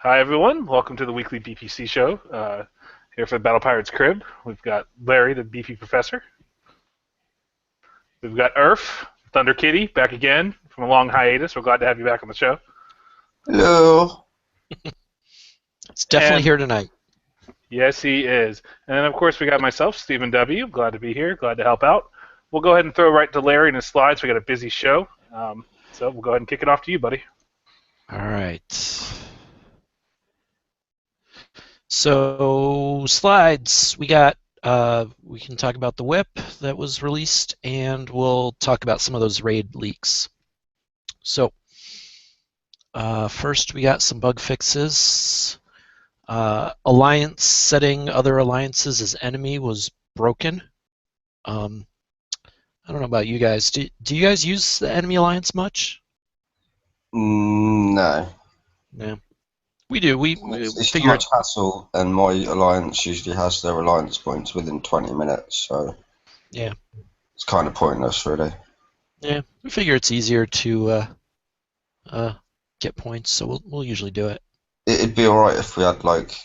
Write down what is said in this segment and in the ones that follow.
Hi everyone, welcome to the weekly BPC show. Here for the Battle Pirates Crib, we've got Larry, the BP Professor. We've got URF, Thunder Kitty, back again from a long hiatus. We're glad to have you back on the show. Hello. It's definitely And here tonight. yes, he is. And then of course we got myself, Stephen W. Glad to be here, glad to help out. We'll go ahead and throw right to Larry and his slides. We got a busy show, so we'll go ahead and kick it off to you, buddy. All right. So slides, we got. We can talk about the whip that was released, and we'll talk about some of those raid leaks. So first, we got some bug fixes. Alliance setting other alliances as enemy was broken. I don't know about you guys. Do you guys use the enemy alliance much? No. No. We do. We It's too figure much hassle, and my alliance usually has their alliance points within 20 minutes, so yeah. it's kind of pointless, really. Yeah, we figure it's easier to get points, so we'll usually do it. It'd be alright if we had,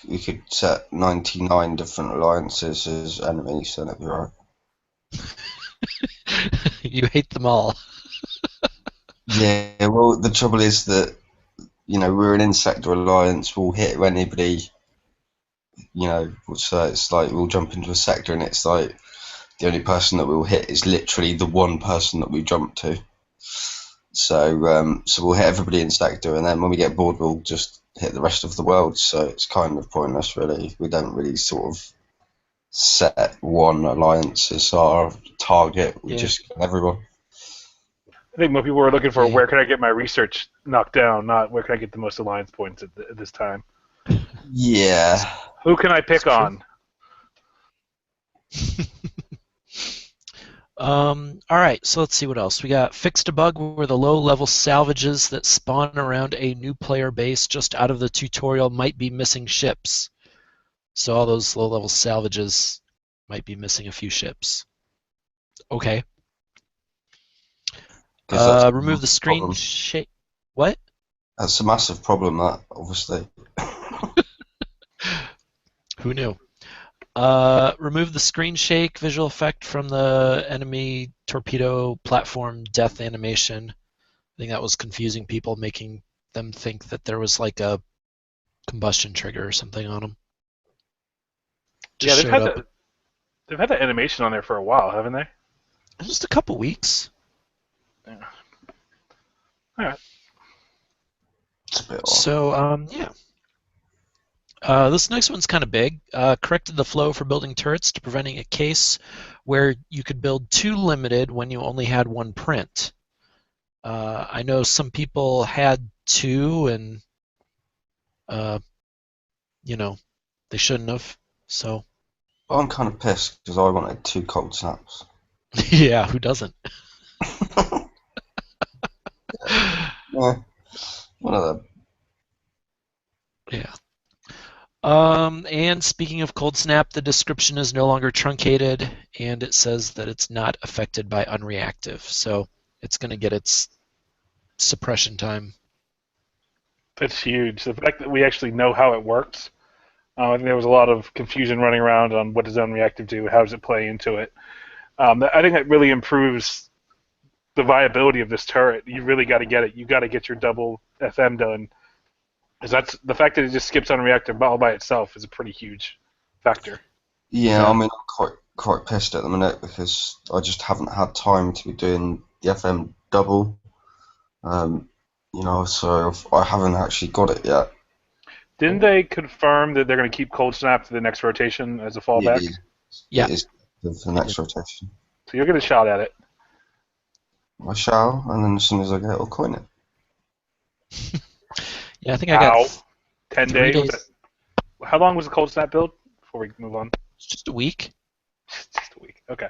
we could set 99 different alliances as enemies, then it'd be alright. You hate them all. Yeah, well, the trouble is that, we're an insector alliance, we'll hit anybody, so it's like we'll jump into a sector and it's like the only person that we'll hit is literally the one person that we jump to. So we'll hit everybody in sector, and then when we get bored, we'll just hit the rest of the world. So it's kind of pointless, really. We don't really sort of set one alliance as our target. We just get everyone. I think most people were looking for Yeah. where can I get my research knocked down, not where can I get the most alliance points at this time. Yeah. Who can I pick on? All right, so let's see what else. We got fixed a bug where the low-level salvages that spawn around a new player base just out of the tutorial might be missing ships. So all those low-level salvages might be missing a few ships. Okay. Remove the screen shake. What? That's a massive problem, that, obviously. Who knew? Remove the screen shake visual effect from the enemy torpedo platform death animation. I think that was confusing people, making them think that there was like a combustion trigger or something on them. Yeah, they've had that animation on there for a while, haven't they? Just a couple weeks. Yeah. All right. It's a bit odd. So yeah. This next one's kind of big. Corrected the flow for building turrets to preventing a case where you could build two limited when you only had one print. I know some people had two, and they shouldn't have. So I'm kind of pissed because I wanted 2 cold snaps. yeah, who doesn't? Yeah, one of them. Yeah. And speaking of cold snap, the description is no longer truncated, and it says that it's not affected by unreactive. So it's going to get its suppression time. That's huge. The fact that we actually know how it works. I think there was a lot of confusion running around on what does unreactive do, how does it play into it. I think that really improves the viability of this turret. You really got to get it. You got to get your double FM done. Because that's the fact that it just skips unreactive all by itself is a pretty huge factor. Yeah, I mean, I'm quite pissed at the minute because I just haven't had time to be doing the FM double. So I haven't actually got it yet. Didn't they confirm that they're going to keep cold snap to the next rotation as a fallback? Yeah. It is for the next rotation. So you'll get a shot at it. I shall, and then as soon as I get it, I'll coin it. Yeah, I think I got 10 3 days. days. How long was the cold snap build before we move on? It's just a week. Just a week. Okay.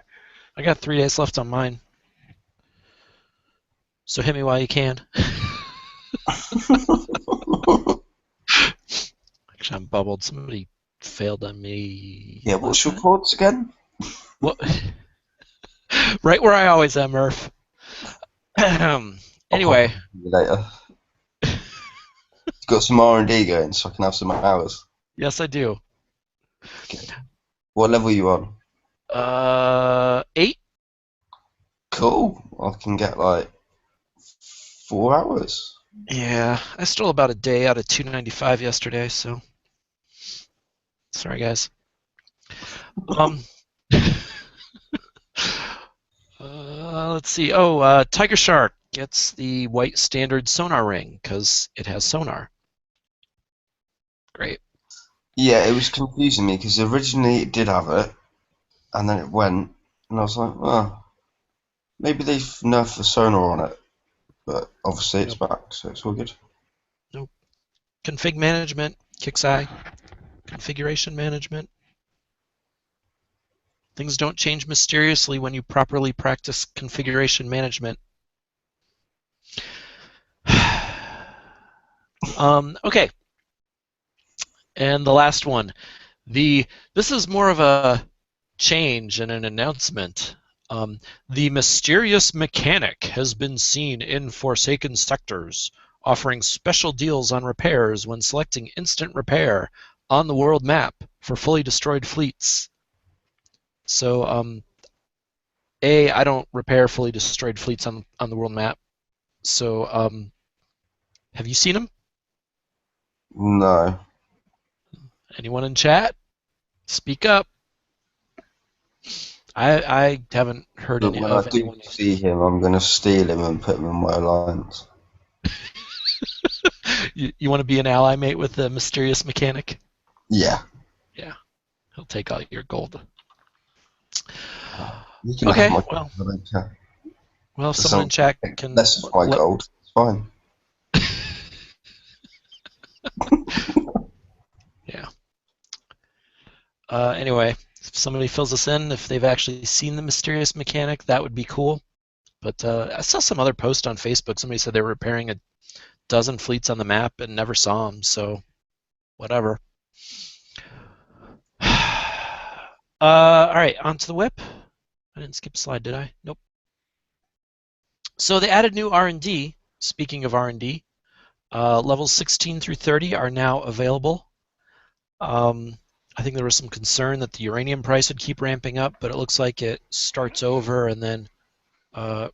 I got 3 days left on mine. So hit me while you can. Actually, I'm bubbled. Somebody failed on me. Yeah, what's your chords again? What? Right where I always am, Murph. Anyway. Later. got some R&D going so I can have some hours. Yes, I do. What level are you on? 8. Cool. I can get like 4 hours. Yeah, I stole about a day out of 295 yesterday, so sorry, guys. Let's see. Oh, Tiger Shark gets the white standard sonar ring because it has sonar. Great. Yeah, it was confusing me because originally it did have it, and then it went, and I was like, oh, maybe they've nerfed the sonar on it. But obviously it's back, so it's all good. Nope. Config management, KixEye. Configuration management. Things don't change mysteriously when you properly practice configuration management. Okay. And the last one. This is more of a change and an announcement. The mysterious mechanic has been seen in Forsaken Sectors, offering special deals on repairs when selecting instant repair on the world map for fully destroyed fleets. So, I don't repair fully destroyed fleets on the world map. So, have you seen them? No. Anyone in chat? Speak up. I haven't heard But any when I of do anyone else. see him, I'm going to steal him and put him in my alliance. You want to be an ally mate with the mysterious mechanic? Yeah. Yeah, he'll take all your gold. You can have Okay, my well, gold, I don't care. if As someone long in as you chat take can less of my gold, it's fine. Yeah. Anyway, if somebody fills us in, if they've actually seen the mysterious mechanic, that would be cool. But I saw some other post on Facebook. Somebody said they were repairing a dozen fleets on the map and never saw them. So, whatever. All right, onto the whip. I didn't skip a slide, did I? Nope. So they added new R&D. Speaking of R&D, levels 16 through 30 are now available. I think there was some concern that the uranium price would keep ramping up, but it looks like it starts over and then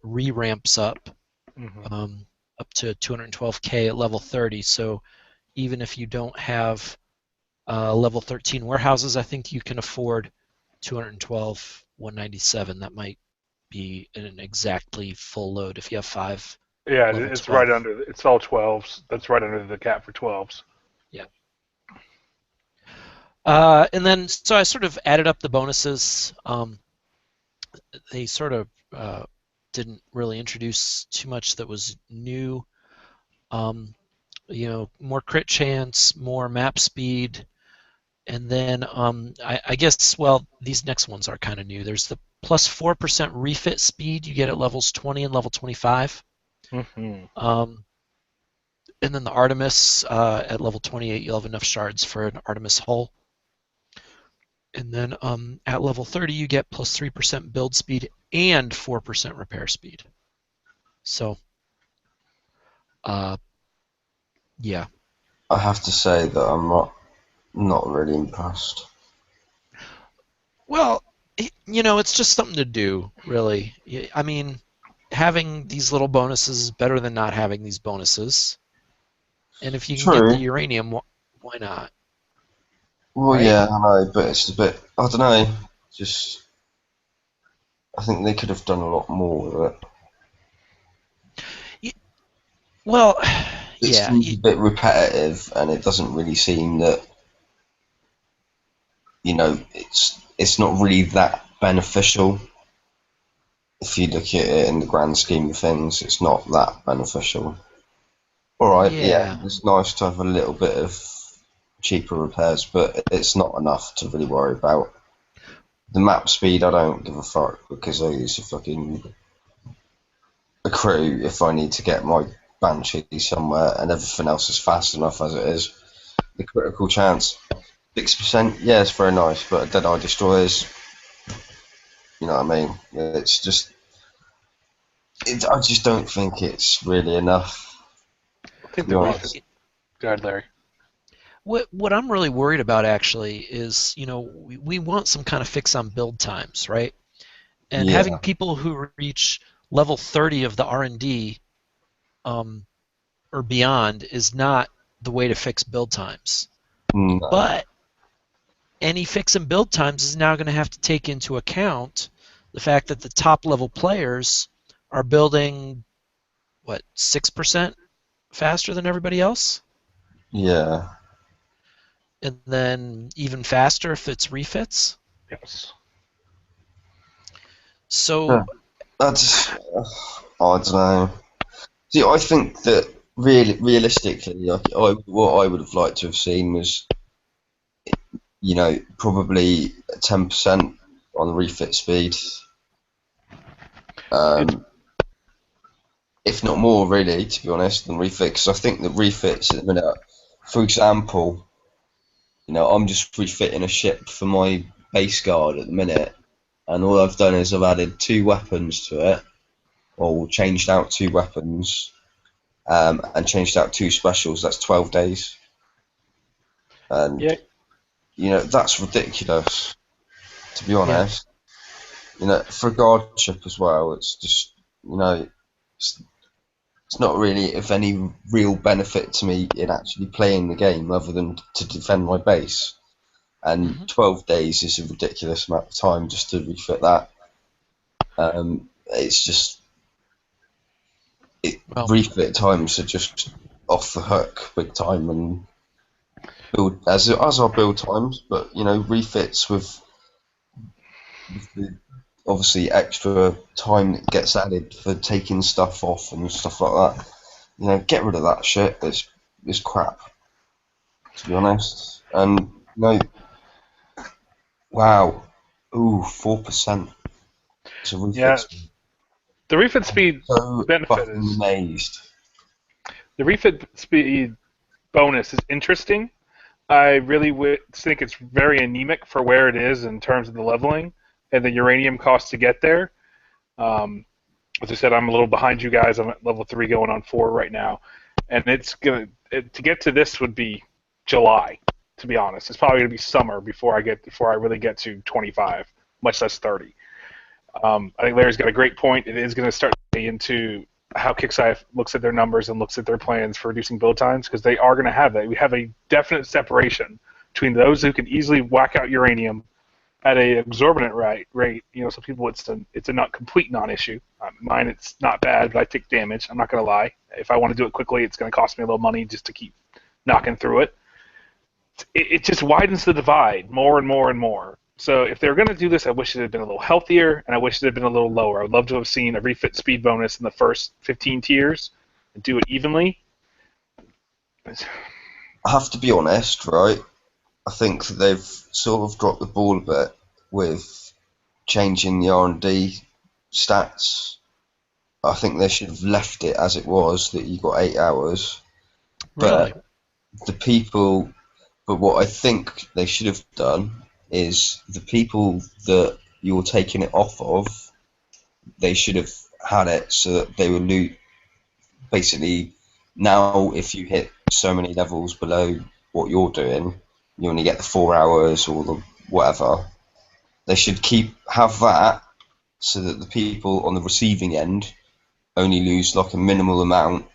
re-ramps up up to 212K at level 30. So even if you don't have level 13 warehouses, I think you can afford 212, 197. That might be an exactly full load if you have 5. Yeah, Level it's 12. right under. It's all 12s. That's right under the cap for 12s. Yeah. And then, so I sort of added up the bonuses. They sort of didn't really introduce too much that was new. More crit chance, more map speed, and then I guess, well, these next ones are kind of new. There's the plus 4% refit speed you get at levels 20 and level 25. And then the Artemis at level 28, you'll have enough shards for an Artemis hull. And then at level 30, you get plus 3% build speed and 4% repair speed. So, yeah. I have to say that I'm not really impressed. Well, it's just something to do, really. I mean, having these little bonuses is better than not having these bonuses. And if you can get the True. uranium, why not? Well, Right? yeah, I know, but it's a bit. I don't know. Just, I think they could have done a lot more with it. Well, It yeah. seems a bit repetitive, and it doesn't really seem that it's not really that beneficial. If you look at it in the grand scheme of things, it's not that beneficial. Alright, yeah, Yeah. it's nice to have a little bit of cheaper repairs, but it's not enough to really worry about. The map speed, I don't give a fuck, because I use a crew if I need to get my Banshee somewhere, and everything else is fast enough as it is. The critical chance, 6%, yeah, it's very nice, but Dead Eye Destroyers, you know what I mean? It's just, I just don't think it's really enough. I think To be the honest. Go ahead, Larry. What I'm really worried about actually is, we want some kind of fix on build times, right? And Yeah. having people who reach level 30 of the R&D or beyond is not the way to fix build times. No. But any fix in build times is now going to have to take into account the fact that the top level players are building, 6% faster than everybody else? Yeah. And then even faster if it's refits? Yes. So, That's, I don't know. See, I think that realistically, like, what I would have liked to have seen was, probably 10% on refit speed. If not more, really, to be honest, than refit. Because I think that refits at the minute, for example, I'm just refitting a ship for my base guard at the minute, and all I've done is I've added 2 weapons to it, or changed out 2 weapons, and changed out 2 specials. That's 12 days. And Yeah. that's ridiculous, to be yeah. honest. For a guard ship as well, it's just it's not really of any real benefit to me in actually playing the game other than to defend my base. And 12 days is a ridiculous amount of time just to refit that. It's just refit times are just off the hook big time, and build as our build times, but refits with the obviously extra time that gets added for taking stuff off and stuff like that. Get rid of that shit. It's crap, to be honest. And wow, 4%. It's a refit. Yeah. The refit speed So benefit fucking is amazed. the refit speed bonus is interesting. I really think it's very anemic for where it is in terms of the leveling and the uranium cost to get there. As I said, I'm a little behind you guys. I'm at level 3 going on 4 right now. And to get to this would be July, to be honest. It's probably going to be summer before I really get to 25, much less 30. I think Larry's got a great point. It is going to start to into how Kixeye looks at their numbers and looks at their plans for reducing build times, because they are going to have that. We have a definite separation between those who can easily whack out uranium at an exorbitant rate. Some people it's a not complete non-issue. Mine, it's not bad, but I take damage. I'm not going to lie. If I want to do it quickly, it's going to cost me a little money just to keep knocking through it. It just widens the divide more and more and more. So if they're going to do this, I wish it had been a little healthier, and I wish it had been a little lower. I would love to have seen a refit speed bonus in the first 15 tiers and do it evenly. I have to be honest, right? I think that they've sort of dropped the ball a bit with changing the R&D stats. I think they should have left it as it was, that you got 8 hours. Really? But what I think they should have done is the people that you're taking it off of, they should have had it so that they would loot. Basically, now if you hit so many levels below what you're doing, you only get the 4 hours or the whatever. They should have that so that the people on the receiving end only lose like a minimal amount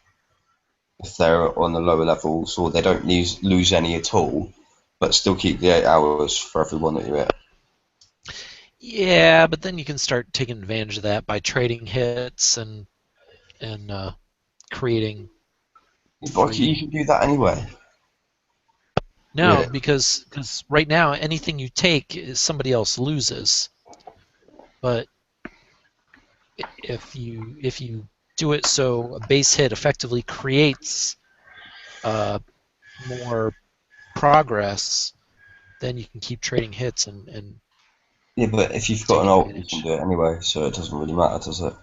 if they're on the lower levels, or they don't lose any at all, but still keep the 8 hours for everyone that you hit. Yeah, but then you can start taking advantage of that by trading hits and creating. But you can do that anyway. No, Yeah. because right now anything you take is somebody else loses. But if you do it so a base hit effectively creates more progress, then you can keep trading hits and Yeah, but if you've got an ult, you can do it anyway, so it doesn't really matter, does it?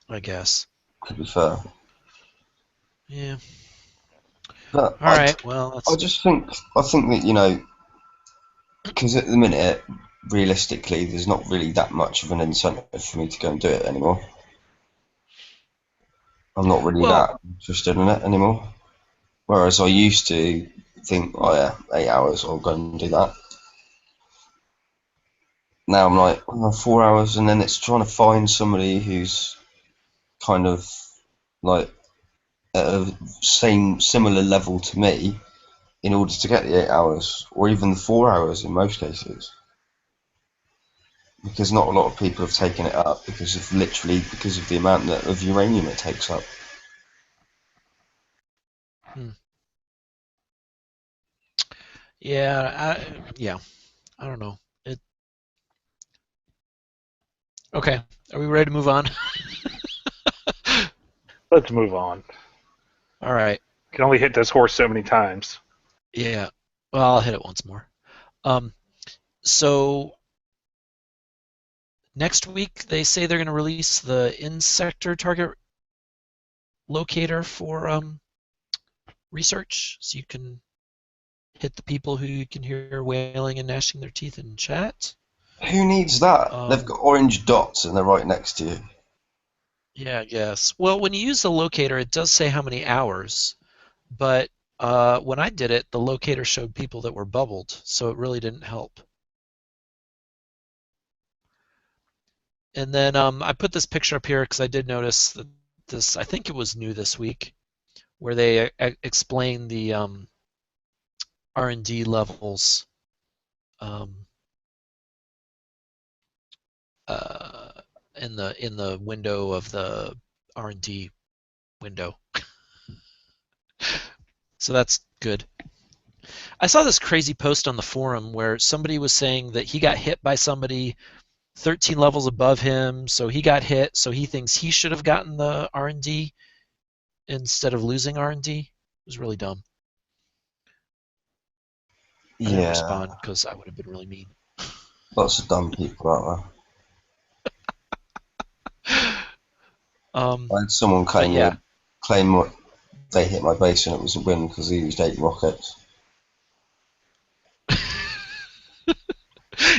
I guess. To be fair. Yeah. But All right. Well, I think that because at the minute, realistically, there's not really that much of an incentive for me to go and do it anymore. I'm not really that interested in it anymore. Whereas I used to think, oh yeah, 8 hours, I'll go and do that. Now I'm like, oh, 4 hours, and then it's trying to find somebody who's kind of like at a similar level to me in order to get the 8 hours, or even the 4 hours in most cases. Because not a lot of people have taken it up because of the amount of uranium it takes up. Yeah, I don't know. Okay, are we ready to move on? Let's move on. All right. Can only hit this horse so many times. Yeah. Well, I'll hit it once more. So next week they say they're going to release the in-sector target locator for research, so you can hit the people who you can hear wailing and gnashing their teeth in chat. Who needs that? They've got orange dots and they're right next to you. Yeah, I guess. Well, when you use the locator, it does say how many hours, but when I did it, the locator showed people that were bubbled, so it really didn't help. And then I put this picture up here because I did notice that this, I think it was new this week, where they explain the R&D levels in the window of the R&D window. So that's good. I saw this crazy post on the forum where somebody was saying that he got hit by somebody 13 levels above him, so he got hit, so he thinks he should have gotten the R&D instead of losing R&D. It was really dumb. I didn't respond because I would have been really mean. Lots of dumb people out there. I had someone claim what they hit my base and it was a win because he used 8 rockets.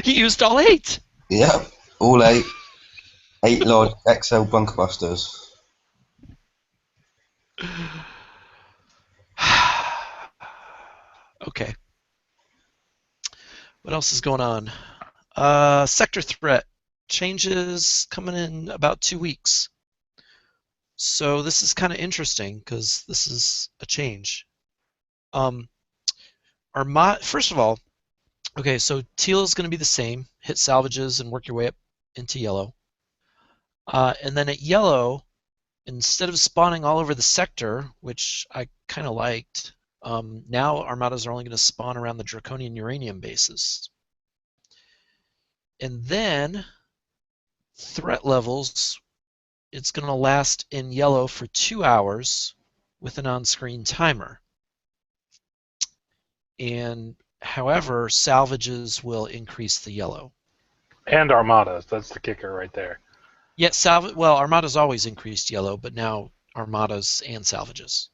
He used all 8. Yeah, all 8. 8 large XL bunker busters. Okay. What else is going on? Sector threat changes coming in about 2 weeks. So this is kind of interesting because this is a change. First of all, okay, so teal is going to be the same. Hit salvages and work your way up into yellow. And then at yellow, instead of spawning all over the sector, which I kind of liked, now armadas are only going to spawn around the draconian uranium bases. And then threat levels, it's going to last in yellow for 2 hours with an on-screen timer. And however, salvages will increase the yellow. And armadas, that's the kicker right there. Yeah, armadas always increased yellow, but now armadas and salvages.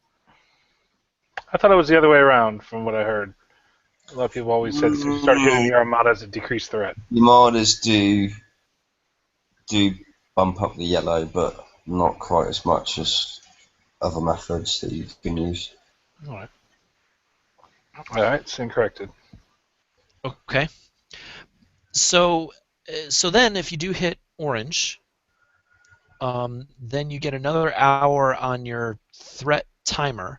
I thought it was the other way around from what I heard. A lot of people always said as soon as you start hitting the armadas, it decreased threat. The armadas do bump up the yellow, but not quite as much as other methods that you can use. All right, it's incorrected. Okay. So then if you do hit orange, then you get another hour on your threat timer,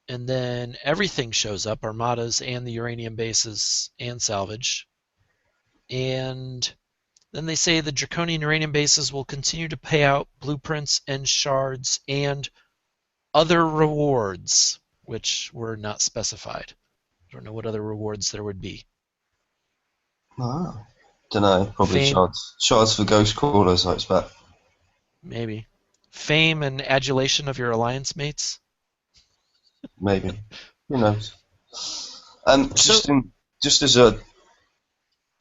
and then everything shows up, armadas and the uranium bases and salvage. And then they say the draconian uranium bases will continue to pay out blueprints and shards and other rewards, which were not specified. I don't know what other rewards there would be. Don't know. Probably shards for ghost crawlers, I expect. Maybe. Fame and adulation of your alliance mates? Maybe. Who knows? Just as a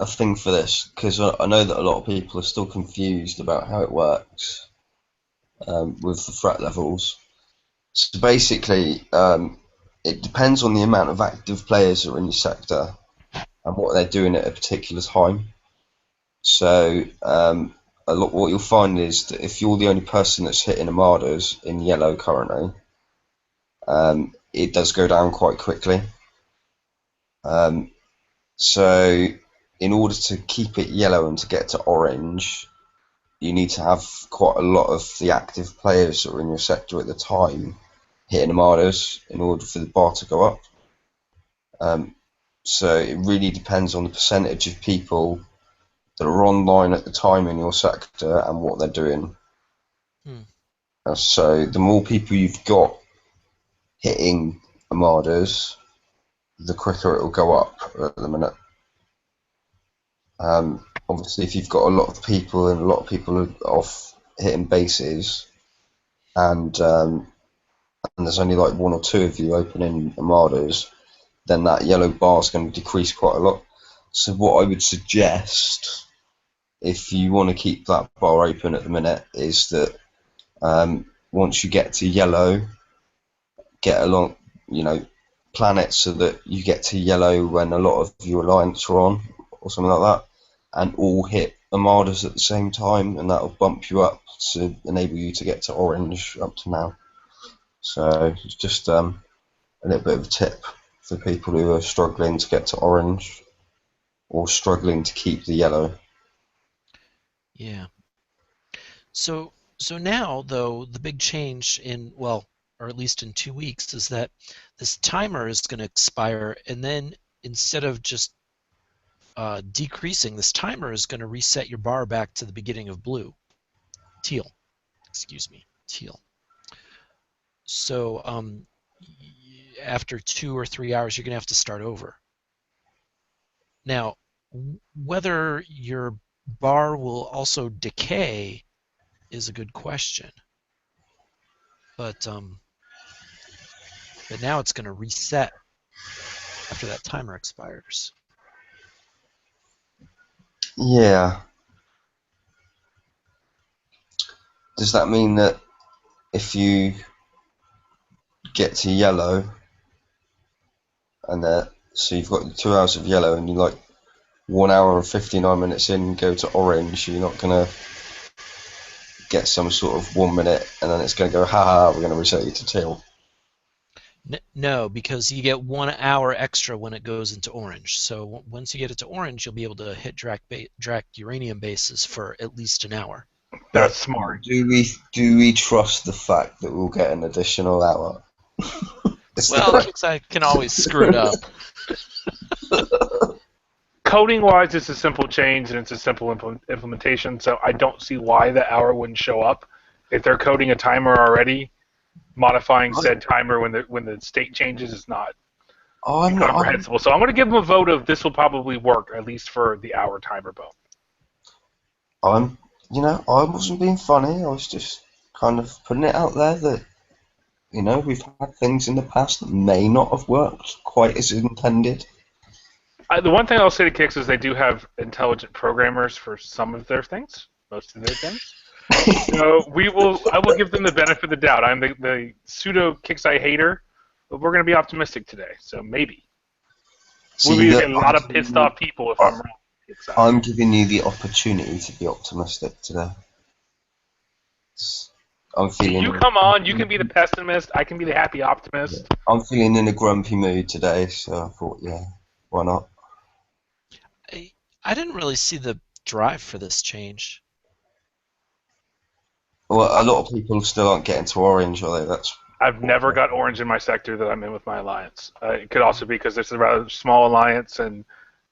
thing for this, because I know that a lot of people are still confused about how it works with the threat levels. So basically, it depends on the amount of active players that are in your sector and what they're doing at a particular time. So what you'll find is that if you're the only person that's hitting armadas in yellow currently, it does go down quite quickly. So in order to keep it yellow and to get to orange, you need to have quite a lot of the active players that are in your sector at the time hitting armadas in order for the bar to go up. So it really depends on the percentage of people that are online at the time in your sector and what they're doing. So the more people you've got hitting armadas, the quicker it will go up at the minute. Obviously, if you've got a lot of people and a lot of people are off hitting bases, and there's only like one or two of you opening armadas, then that yellow bar is going to decrease quite a lot. So what I would suggest, if you want to keep that bar open at the minute, is that once you get to yellow, get along, plan it so that you get to yellow when a lot of your alliance are on, or something like that, and all hit armadas at the same time, and that'll bump you up to enable you to get to orange up to now. So it's just a little bit of a tip for people who are struggling to get to orange or struggling to keep the yellow. Yeah. So now, though, the big change or at least in 2 weeks, is that this timer is going to expire, and then instead of just decreasing, this timer is going to reset your bar back to the beginning of teal. So after 2 or 3 hours, you're going to have to start over. Now, whether your bar will also decay is a good question. But now it's going to reset after that timer expires. Yeah. Does that mean that if you get to yellow, and so you've got 2 hours of yellow, and you 1 hour and 59 minutes in go to orange, you're not going to get some sort of 1 minute, and then it's going to go, haha, we're going to reset you to teal? No, because you get 1 hour extra when it goes into orange. So once you get it to orange, you'll be able to hit Drac uranium bases for at least an hour. That's smart. Do we trust the fact that we'll get an additional hour? Well, I can always screw it up. Coding-wise, it's a simple change and it's a simple implementation, so I don't see why the hour wouldn't show up. If they're coding a timer already, modifying said timer when the state changes is not incomprehensible. So I'm going to give them a vote of this will probably work, at least for the hour timer vote. I wasn't being funny. I was just kind of putting it out there that, we've had things in the past that may not have worked quite as intended. The one thing I'll say to Kix is they do have intelligent programmers for some of their things, most of their things. So I will give them the benefit of the doubt. I'm the pseudo Kixeye hater, but we're going to be optimistic today. So maybe we'll be a lot of pissed off people if I'm wrong. I'm giving you the opportunity to be optimistic today. I'm feeling. You come on. You can be the pessimist. I can be the happy optimist. I'm feeling in a grumpy mood today, so I thought, yeah, why not? I didn't really see the drive for this change. Well, a lot of people still aren't getting to orange, are they? I've never got orange in my sector that I'm in with my alliance. It could also be because it's a rather small alliance and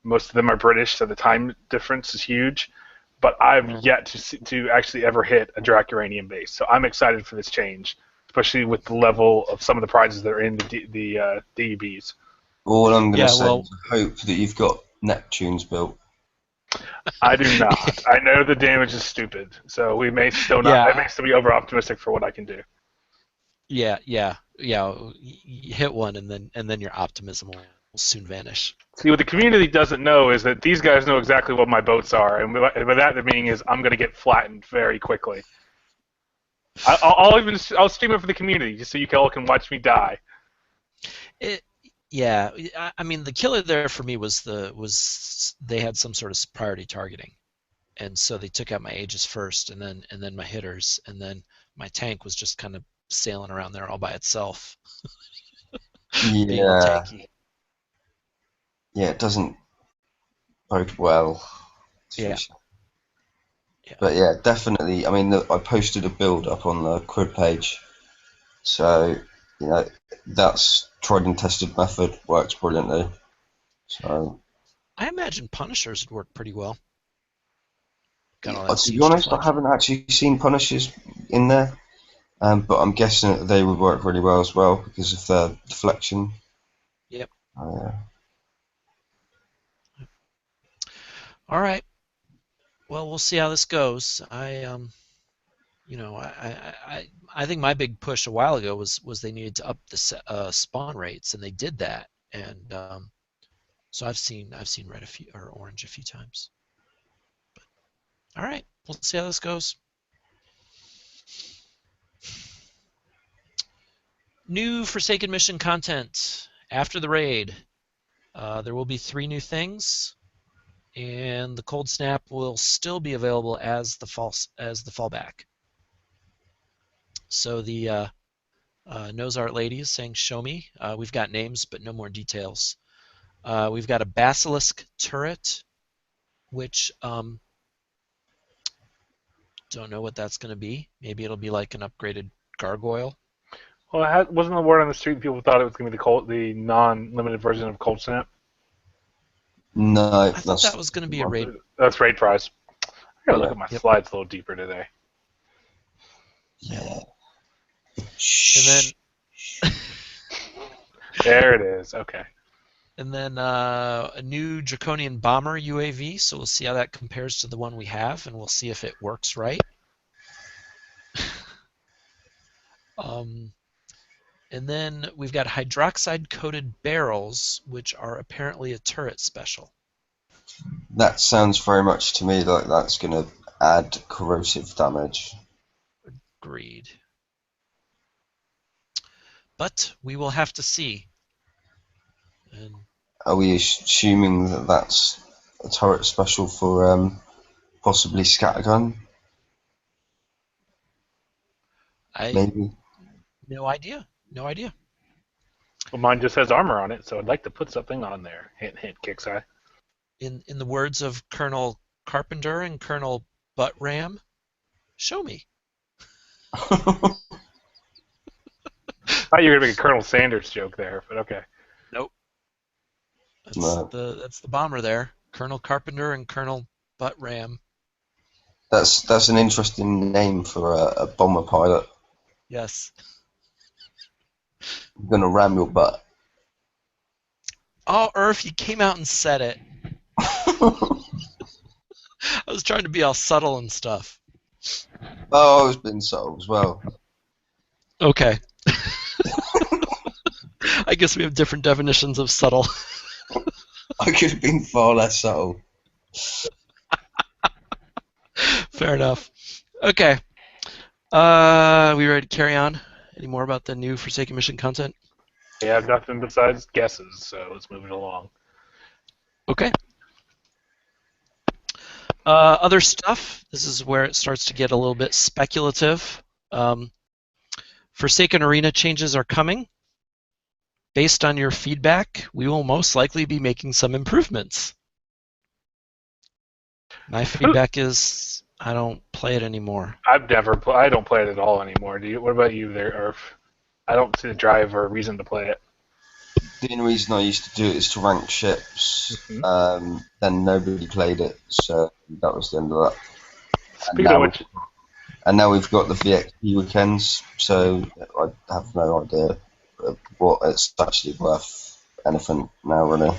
most of them are British, so the time difference is huge. But I've yet to actually ever hit a Drac uranium base, so I'm excited for this change, especially with the level of some of the prizes that are in the DEBs. All I'm going to say is I hope that you've got Neptunes built. I do not. I know the damage is stupid, so we may still not. I may still be over optimistic for what I can do. Yeah. You hit one, and then your optimism will soon vanish. See, what the community doesn't know is that these guys know exactly what my boats are, and by that the meaning is I'm going to get flattened very quickly. I'll stream it for the community just so you all can watch me die. Yeah, I mean the killer there for me was they had some sort of priority targeting, and so they took out my Aegis first, and then my hitters, and then my tank was just kind of sailing around there all by itself, being all Yeah, tanky. yeah, it doesn't bode well. Yeah, yeah. But yeah, definitely. I mean, I posted a build up on the crib page, so you know that's tried and tested method, works brilliantly. So I imagine Punishers would work pretty well. Got all that to be siege honest, I deflection. haven't actually seen Punishers in there, but I'm guessing that they would work really well as well because of their deflection. Yep. Uh, All right. Well, we'll see how this goes. I think my big push a while ago was they needed to up the spawn rates, and they did that. And so I've seen red or orange a few times. But, all right, we'll see how this goes. New Forsaken mission content after the raid. There will be 3 new things, and the cold snap will still be available as the fallback. So the Nose Art Lady is saying, show me. We've got names, but no more details. We've got a Basilisk turret, which don't know what that's going to be. Maybe it'll be like an upgraded gargoyle. Well, wasn't the word on the street people thought it was going to be the non-limited version of Cold Snap? no, I thought that's that was going to be a raid. That's raid prize. I gotta look Yeah. at my Yep. slides a little deeper today. Yeah. And then There it is. Okay. and then a new Draconian Bomber UAV. So we'll see how that compares to the one we have, and we'll see if it works right. And then we've got hydroxide-coated barrels, which are apparently a turret special. That sounds very much to me like that's going to add corrosive damage. Agreed. But we will have to see. And Are we assuming that that's a turret special for possibly scattergun? Maybe. no idea. No idea. Well, mine just has armor on it, so I'd like to put something on there. Hint, hint, kicks eye. In the words of Colonel Carpenter and Colonel Butt Ram, show me. I thought you were gonna make a Colonel Sanders joke there, but okay. Nope. No. That's the bomber there, Colonel Carpenter and Colonel Butt Ram. That's an interesting name for a bomber pilot. Yes. I'm gonna ram your butt. Oh, Irf, you came out and said it. I was trying to be all subtle and stuff. Oh, I was being subtle as well. Okay. I guess we have different definitions of subtle. I could have been far less subtle. Fair enough. Okay. We ready to carry on? Any more about the new Forsaken mission content? Yeah, I have nothing besides guesses, so let's move it along. Okay. Other stuff. This is where it starts to get a little bit speculative. Forsaken Arena changes are coming. Based on your feedback, we will most likely be making some improvements. My feedback is I don't play it anymore. I don't play it at all anymore. Do you? What about you there, Irf? I don't see the drive or reason to play it. The only reason I used to do it is to rank ships. Then nobody played it, so that was the end of that. Speaking of which, And now we've got the VXP weekends, so I have no idea what it's actually worth anything now, really.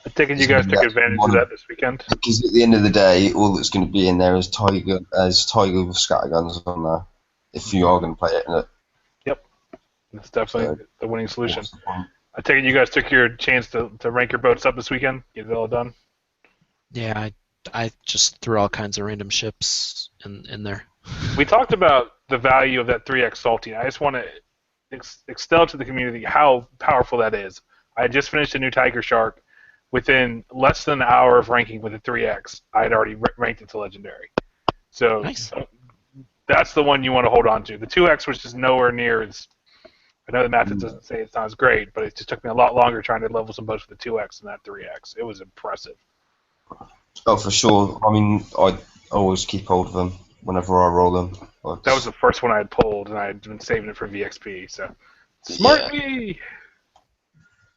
I take it you guys took advantage of that this weekend. Because at the end of the day, all that's going to be in there is Tiger with scatterguns on there. If you are going to play it in it. Yep, that's definitely the winning solution. What's the point? I take it you guys took your chance to rank your boats up this weekend, get it all done. Yeah, I just threw all kinds of random ships in there. We talked about the value of that 3x salting. I just want to extol to the community how powerful that is. I just finished a new Tiger Shark. Within less than an hour of ranking with a 3x, I had already ranked it to legendary. So Nice. That's the one you want to hold on to. The 2X was just nowhere near as. I know the math doesn't say it's not as great, but it just took me a lot longer trying to level some boats with the 2X than that 3X. It was impressive. Oh, for sure. I mean, I always keep hold of them whenever I roll them. That was the first one I had pulled, and I had been saving it for VXP. So smart me.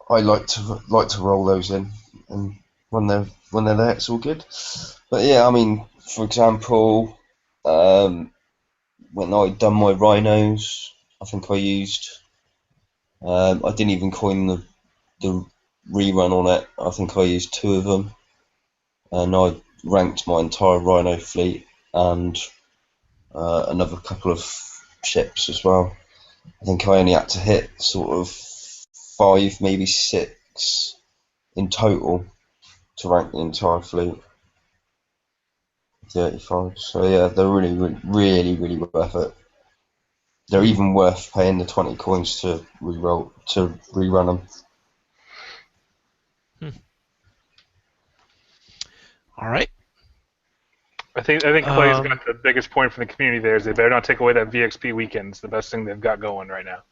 I like to roll those in, and when they're there, it's all good. But yeah, I mean, for example, when I done my rhinos, I think I used. I didn't even coin the rerun on it. I think I used 2 of them, and I ranked my entire rhino fleet and another couple of ships as well. I think I only had to hit sort of 5, maybe 6 in total to rank the entire fleet. 35. So yeah, they're really worth it. They're even worth paying the 20 coins to rerun them. All right. I think Clay's got the biggest point from the community there is they better not take away that VXP weekend. It's the best thing they've got going right now.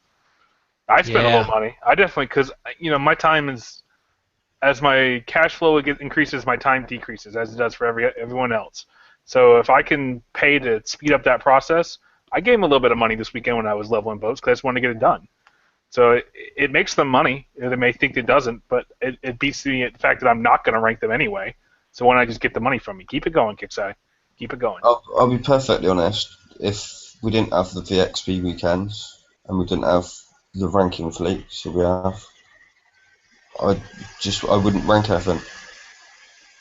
I spent a little money. I definitely, because my time is, as my cash flow increases, my time decreases, as it does for everyone else. So if I can pay to speed up that process, I gave them a little bit of money this weekend when I was leveling boats because I just wanted to get it done. So it makes them money. They may think it doesn't, but it beats the fact that I'm not going to rank them anyway. So why not just get the money from me? Keep it going, Kickside. Keep it going. I'll be perfectly honest. If we didn't have the VXP weekends and we didn't have the ranking fleets that we have, I wouldn't rank anything.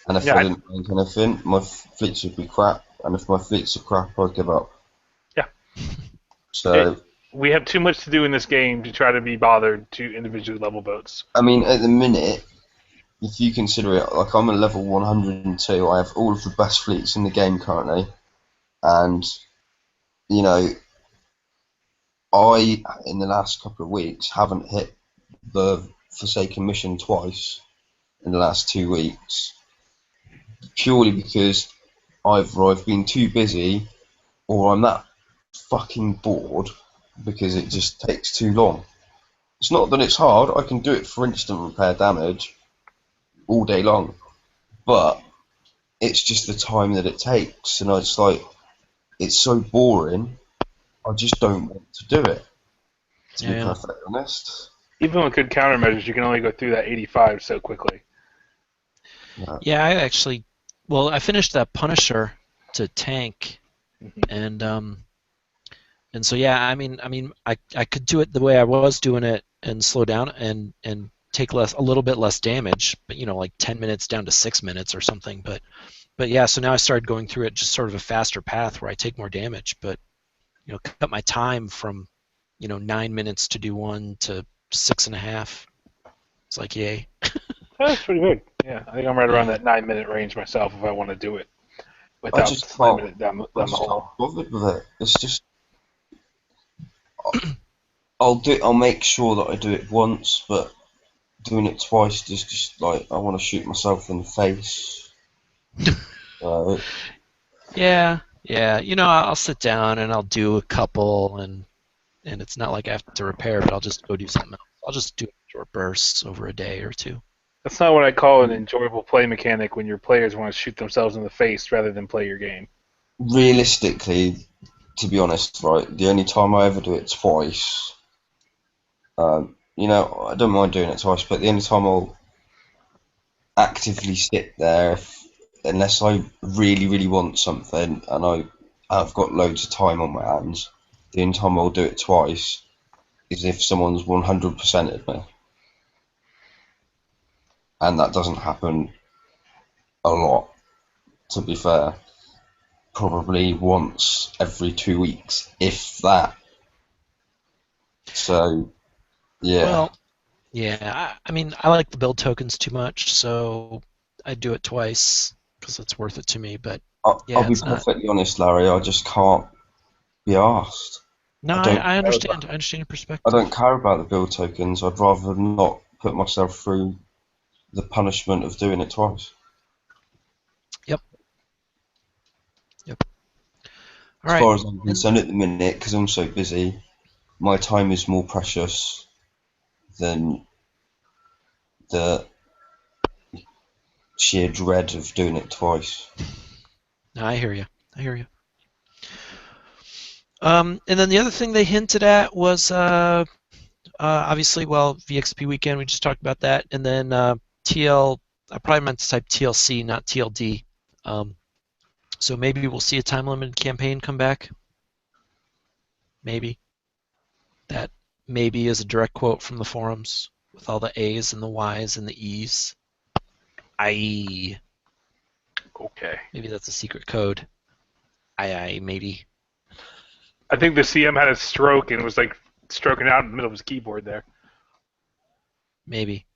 And if I didn't rank anything, my fleets would be crap. And if my fleets are crap, I'd give up. Yeah. So we have too much to do in this game to try to be bothered to individually level boats. I mean, at the minute, if you consider it, like I'm at level 102, I have all of the best fleets in the game currently, and I in the last couple of weeks haven't hit the Forsaken mission twice in the last 2 weeks, purely because I've been too busy, or I'm that fucking bored because it just takes too long. It's not that it's hard; I can do it for instant repair damage all day long, but it's just the time that it takes, and it's like it's so boring. I just don't want to do it. To be perfectly honest. Even with good countermeasures, you can only go through that 85 so quickly. Yeah, I actually, I finished that Punisher to tank, and so yeah, I mean, I could do it the way I was doing it and slow down and take a little bit less damage, but like 10 minutes down to 6 minutes or something. But yeah, so now I started going through it just sort of a faster path where I take more damage, but cut my time from 9 minutes to do one to 6.5. It's like yay. That's pretty good. Yeah, I think I'm right around that 9-minute range myself if I want to do it without slamming it down the hole. Bothered with it. It's just I'll make sure that I do it once, but doing it twice is just like I want to shoot myself in the face. Yeah. I'll sit down and I'll do a couple, and it's not like I have to repair, but I'll just go do something else. I'll just do short bursts over a day or two. That's not what I call an enjoyable play mechanic when your players want to shoot themselves in the face rather than play your game. Realistically, to be honest, right, the only time I ever do it twice, I don't mind doing it twice, but the only time I'll actively sit there, unless I really want something and I've got loads of time on my hands, the only time I'll do it twice is if someone's 100%ed me. And that doesn't happen a lot, to be fair. Probably once every 2 weeks, if that. So, yeah. Well, yeah, I mean, I like the build tokens too much, so I do it twice because it's worth it to me. But I'll be perfectly honest, Larry. I just can't be asked. No, I understand. I understand your perspective. I don't care about the build tokens. I'd rather not put myself through the punishment of doing it twice. Yep. All As right. far as I'm concerned at the minute, because I'm so busy, my time is more precious than the sheer dread of doing it twice. No, I hear you. I hear you. And then the other thing they hinted at was obviously, well, VXP weekend. We just talked about that, and then TL. I probably meant to type TLC, not TLD. So maybe we'll see a time limited campaign come back. Maybe that maybe is a direct quote from the forums with all the A's and the Y's and the E's. I Okay. maybe that's a secret code. I maybe. I think the CM had a stroke and was like stroking out in the middle of his keyboard there. Maybe.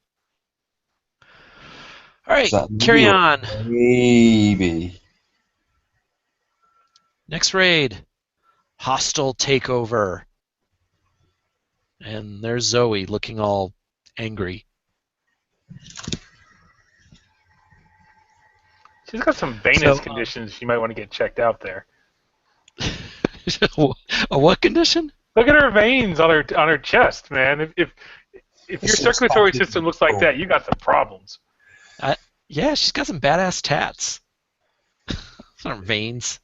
All right, Is that carry me or on. maybe? Next raid, hostile takeover. And there's Zoe looking all angry. She's got some venous conditions you might want to get checked out there. A what condition? Look at her veins on her chest, man. If your circulatory system looks like that, you got some problems. Yeah, she's got some badass tats. Some veins.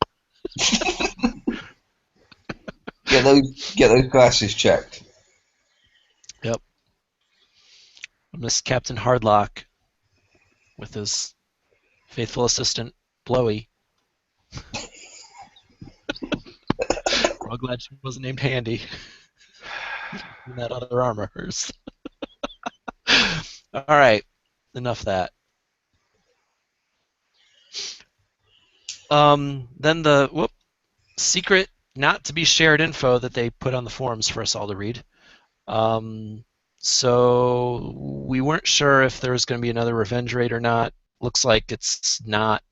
Get those glasses checked. Yep. I miss Captain Hardlock with his faithful assistant Blowy. We're all glad she wasn't named Handy in that other armor of hers. All right, enough of that. Then the secret not to be shared info that they put on the forums for us all to read. So we weren't sure if there was going to be another revenge raid or not. Looks like it's not.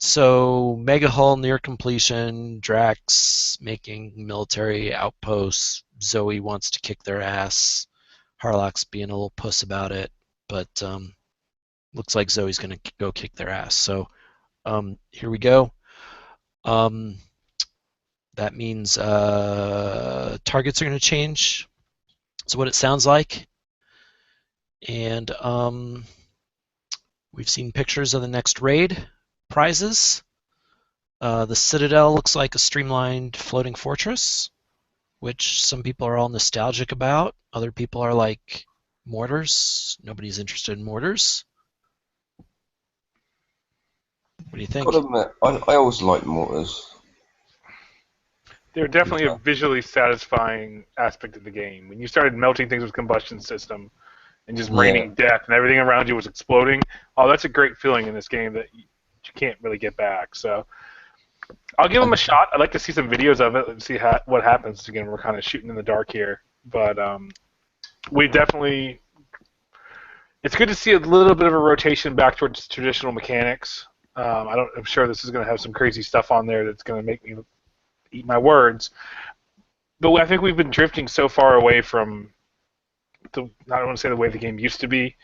So Mega Hull near completion, Drac's making military outposts, Zoe wants to kick their ass, Harlock's being a little puss about it, but looks like Zoe's going to go kick their ass. So here we go. That means targets are going to change. That's what it sounds like. And we've seen pictures of the next raid prizes. The Citadel looks like a streamlined floating fortress, which some people are all nostalgic about. Other people are like, mortars. Nobody's interested in mortars. What do you think? Gotta admit, I always liked mortars. They're definitely a visually satisfying aspect of the game. When you started melting things with combustion system and just raining death and everything around you was exploding, oh, that's a great feeling in this game that you can't really get back. So I'll give them a shot. I'd like to see some videos of it and see what happens. Again, we're kind of shooting in the dark here. But we definitely... It's good to see a little bit of a rotation back towards traditional mechanics. I'm sure this is going to have some crazy stuff on there that's going to make me eat my words. But I think we've been drifting so far away from I don't want to say the way the game used to be,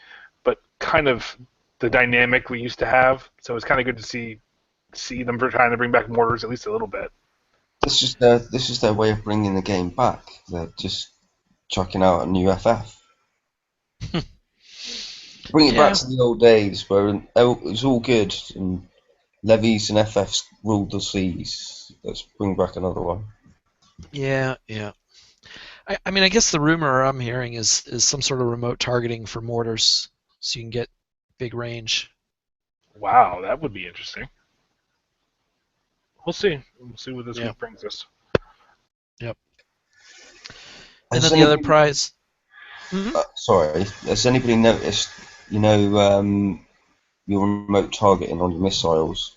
but kind of the dynamic we used to have. So it's kind of good to see them trying to bring back mortars at least a little bit. This is their way of bringing the game back. They're just chucking out a new FF. Bring it back to the old days where it was all good and levies and FFs ruled the seas. Let's bring back another one. Yeah. I mean, I guess the rumor I'm hearing is some sort of remote targeting for mortars, so you can get big range. Wow, that would be interesting. We'll see. We'll see what this week brings us. Yep. And then the other prize. Sorry, has anybody noticed? Your remote targeting on your missiles.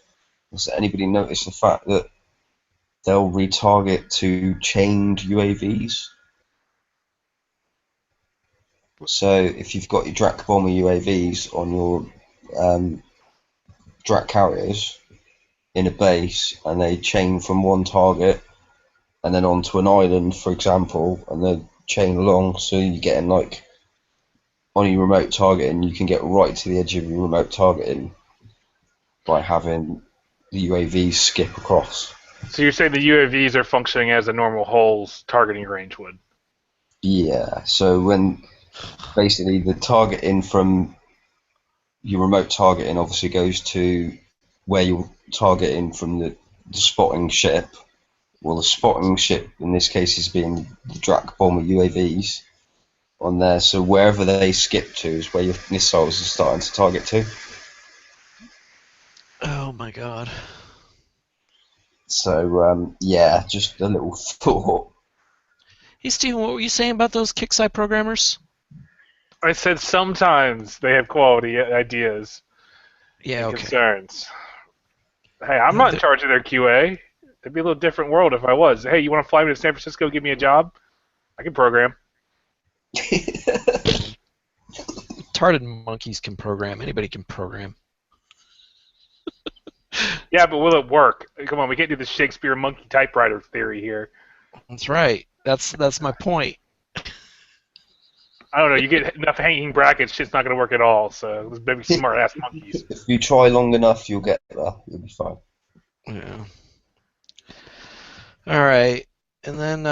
Has anybody noticed the fact that they'll retarget to chained UAVs? So if you've got your Drac bomber UAVs on your Drac carriers in a base and they chain from one target and then onto an island, for example, and they chain along, so you're getting like on your remote targeting, you can get right to the edge of your remote targeting by having the UAVs skip across. So you're saying the UAVs are functioning as a normal hole's targeting range would? Yeah. So when basically the targeting from your remote targeting obviously goes to where you're targeting from the spotting ship. Well, the spotting ship in this case is being the Drac bomber UAVs on there. So wherever they skip to is where your missiles are starting to target to. Oh my god. So yeah, just a little thought. Hey, Steven, what were you saying about those Kickside programmers? I said sometimes they have quality ideas Yeah, and okay. concerns. Hey, I'm not in charge of their QA. It'd be a little different world if I was. Hey, you want to fly me to San Francisco, give me a job? I can program. Retarded monkeys can program. Anybody can program. Yeah, but will it work? Come on, we can't do the Shakespeare monkey typewriter theory here. That's right. That's my point. I don't know. You get enough hanging brackets, shit's not going to work at all. So let's be smart ass monkeys. If you try long enough, you'll get there. You'll be fine. Yeah. All right. And then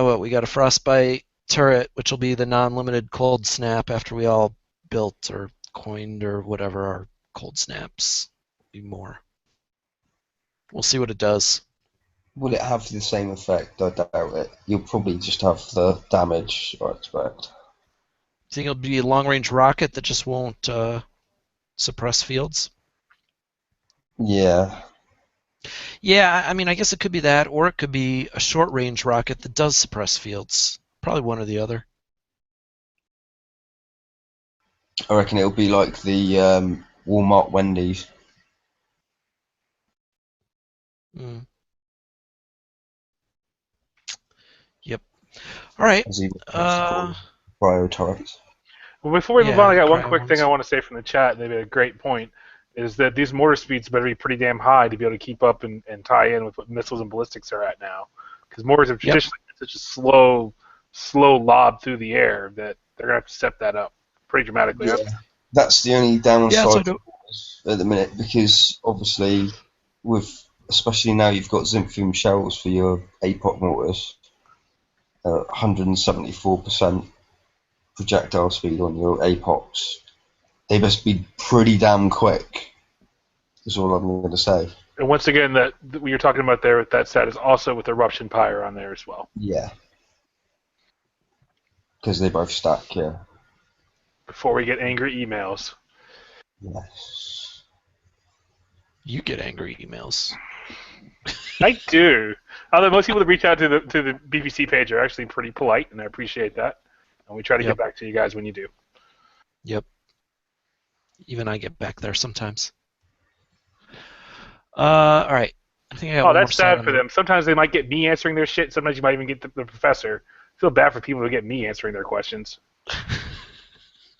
what? We got a frostbite turret, which will be the non-limited cold snap after we all built or coined or whatever our cold snaps. Be more. We'll see what it does. Will it have the same effect? I doubt it. You'll probably just have the damage, I expect. Think it'll be a long-range rocket that just won't suppress fields? Yeah. Yeah, I mean, I guess it could be that, or it could be a short-range rocket that does suppress fields. Probably one or the other. I reckon it'll be like the Walmart Wendy's. Mm. Yep. All right. As he cryo turrets. Well, before we move on, Yeah, I the got one cryo quick thing I ones. want to say from the chat. Maybe a great point is that these mortar speeds better be pretty damn high to be able to keep up and tie in with what missiles and ballistics are at now. Because mortars have Yep. traditionally been such a slow lob through the air that they're gonna have to step that up pretty dramatically. Yeah. That's the only Yeah, so downside do. at the minute, because obviously especially now you've got Zinfum shells for your APOC mortars, 174% projectile speed on your APOCs. They must be pretty damn quick, is all I'm going to say. And once again, that what you're talking about there with that set is also with Eruption Pyre on there as well. Yeah. Because they both stack, yeah. Before we get angry emails. Yes. You get angry emails. I do. Although most people that reach out to the BBC page are actually pretty polite, and I appreciate that. And we try to Yep. get back to you guys when you do. Yep. Even I get back there sometimes. All right. I think I got Oh, one more that's slide sad on for them. Sometimes they might get me answering their shit. Sometimes you might even get the professor. I feel bad for people who get me answering their questions.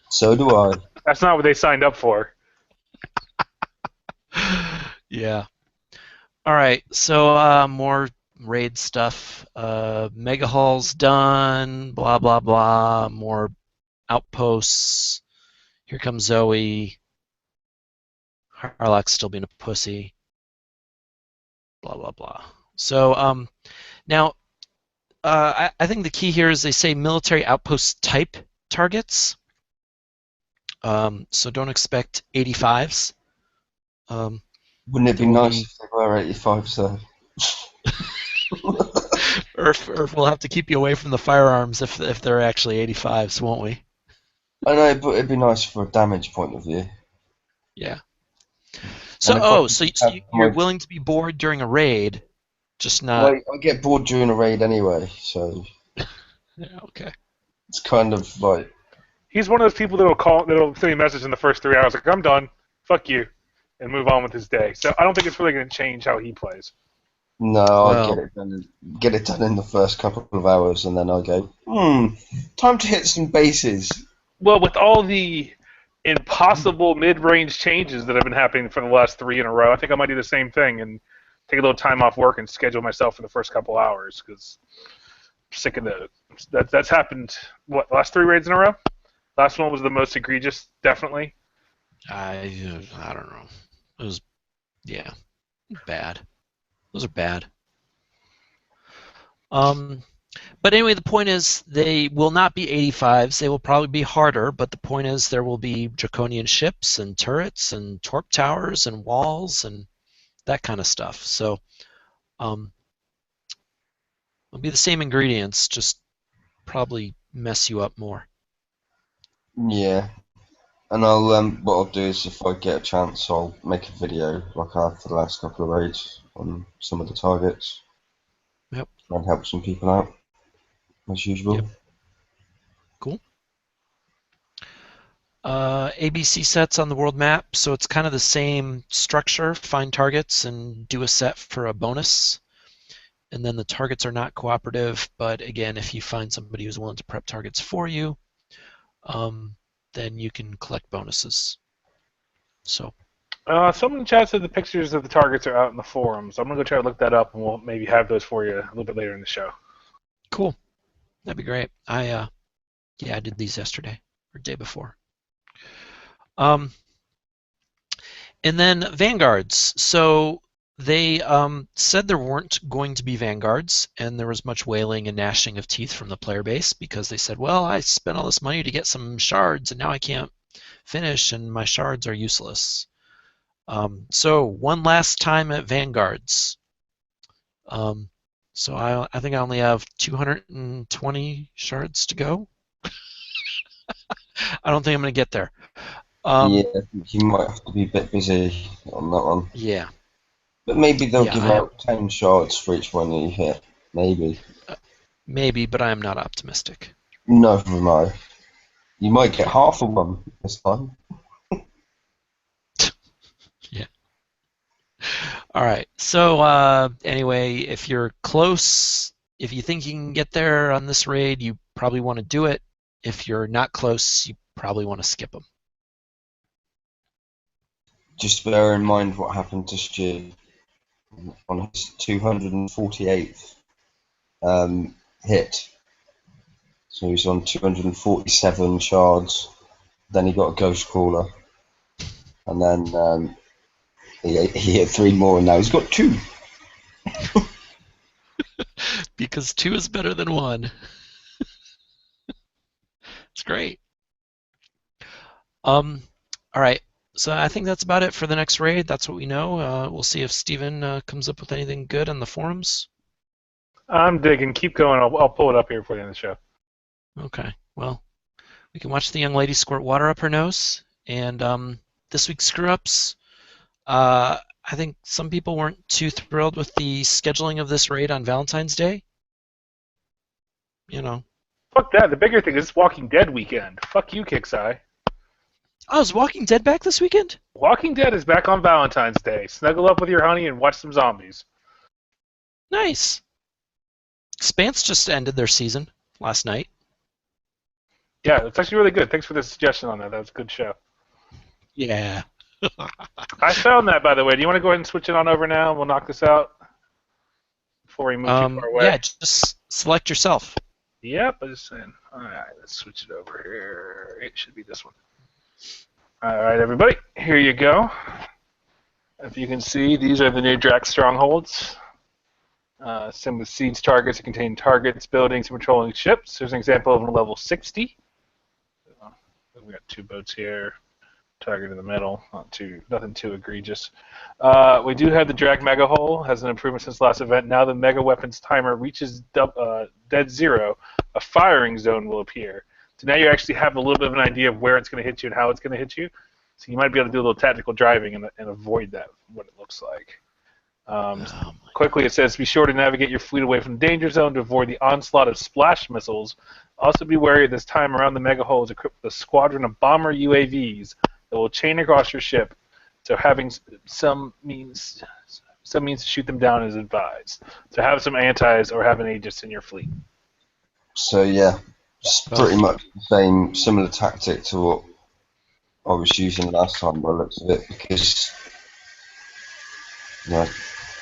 So do I. That's not what they signed up for. Yeah. All right. So more raid stuff. Mega Hall's done. Blah blah blah. More outposts. Here comes Zoe. Harlock's still being a pussy. Blah blah blah. So now I think the key here is they say military outpost type targets. So don't expect 85s. Wouldn't it be There will nice be, if they were 85s though? or we'll have to keep you away from the firearms if they're actually 85s, won't we? I know, but it'd be nice for a damage point of view. Yeah. And if I So could have you're my, willing to be bored during a raid, just not. well, I get bored during a raid anyway, so Yeah, okay. it's kind of like, He's one of those people that'll send me a message in the first 3 hours like, I'm done. Fuck you. And move on with his day. So I don't think it's really going to change how he plays. no, I'll Well, get it done in the first couple of hours, and then I'll go, time to hit some bases. Well, with all the impossible mid-range changes that have been happening for the last 3 in a row, I think I might do the same thing and take a little time off work and schedule myself for the first couple hours because I'm sick of that's happened. What, the last 3 raids in a row? Last one was the most egregious, definitely. I don't know. It was, yeah, bad. Those are bad. Um, but anyway, the point is they will not be 85s. They will probably be harder, but the point is there will be draconian ships and turrets and torp towers and walls and that kind of stuff. So um, it'll be the same ingredients, just probably mess you up more. Yeah. And what I'll do is if I get a chance, I'll make a video like I have for the last couple of raids on some of the targets. Yep. Try and help some people out, as usual. Yep. Cool. ABC sets on the world map, so it's kind of the same structure. Find targets and do a set for a bonus. And then the targets are not cooperative, but again, if you find somebody who's willing to prep targets for you, then you can collect bonuses. So. Someone in chat said the pictures of the targets are out in the forums. I'm going to go try to look that up, and we'll maybe have those for you a little bit later in the show. Cool. That'd be great. I did these yesterday or day before. And then vanguards. So they said there weren't going to be vanguards, and there was much wailing and gnashing of teeth from the player base because they said, well, I spent all this money to get some shards, and now I can't finish, and my shards are useless. So one last time at vanguards. So I think I only have 220 shards to go. I don't think I'm going to get there. Yeah, I think you might have to be a bit busy on that one. Yeah. But maybe they'll give out 10 shards for each one that you hit. Maybe. Maybe, but I am not optimistic. Neither am I. You might get half of one this time. Yeah. All right. So anyway, if you're close, if you think you can get there on this raid, you probably want to do it. If you're not close, you probably want to skip them. Just bear in mind what happened to Stu on his 248th hit. So he's on 247 shards. Then he got a ghost crawler, and then he hit 3 more, and now he's got 2. Because 2 is better than 1. It's great. All right. So I think that's about it for the next raid. That's what we know. We'll see if Steven comes up with anything good on the forums. I'm digging. Keep going. I'll pull it up here for the end of the show. Okay. Well, we can watch the young lady squirt water up her nose. And this week's screw-ups, I think some people weren't too thrilled with the scheduling of this raid on Valentine's Day. You know. Fuck that. The bigger thing is Walking Dead weekend. Fuck you, Kixeye. Oh, is Walking Dead back this weekend? Walking Dead is back on Valentine's Day. Snuggle up with your honey and watch some zombies. Nice. Expanse just ended their season last night. Yeah, it's actually really good. Thanks for the suggestion on that. That was a good show. Yeah. I found that, by the way. Do you want to go ahead and switch it on over now? We'll knock this out before we move too far away. Yeah, just select yourself. Yep, I was saying. All right, let's switch it over here. It should be this one. All right, everybody, here you go. If you can see, these are the new Drac strongholds. Some with siege targets that contain targets, buildings, and patrolling ships. There's an example of a level 60. We got 2 boats here. Target in the middle. Nothing too egregious. We do have the Drac Mega Hull. Has an improvement since last event. Now the Mega Weapons timer reaches dead zero. A firing zone will appear. So now you actually have a little bit of an idea of where it's going to hit you and how it's going to hit you. So you might be able to do a little tactical driving and avoid that, what it looks like. Quickly, it says, be sure to navigate your fleet away from the danger zone to avoid the onslaught of splash missiles. Also be wary this time around the Mega Hull is equipped with a squadron of bomber UAVs that will chain across your ship, so having some means to shoot them down is advised. So have some antis or have an Aegis in your fleet. So yeah, it's pretty much the same, similar tactic to what I was using last time by the looks of it, because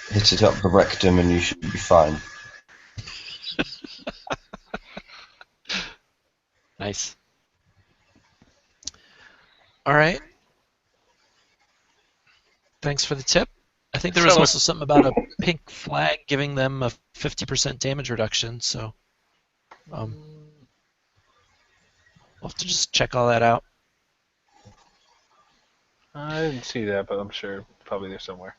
hit it up the rectum and you should be fine. Nice. All right. Thanks for the tip. I think there was So also something about a pink flag giving them a 50% damage reduction. So we'll have to just check all that out. I didn't see that, but I'm sure probably there somewhere.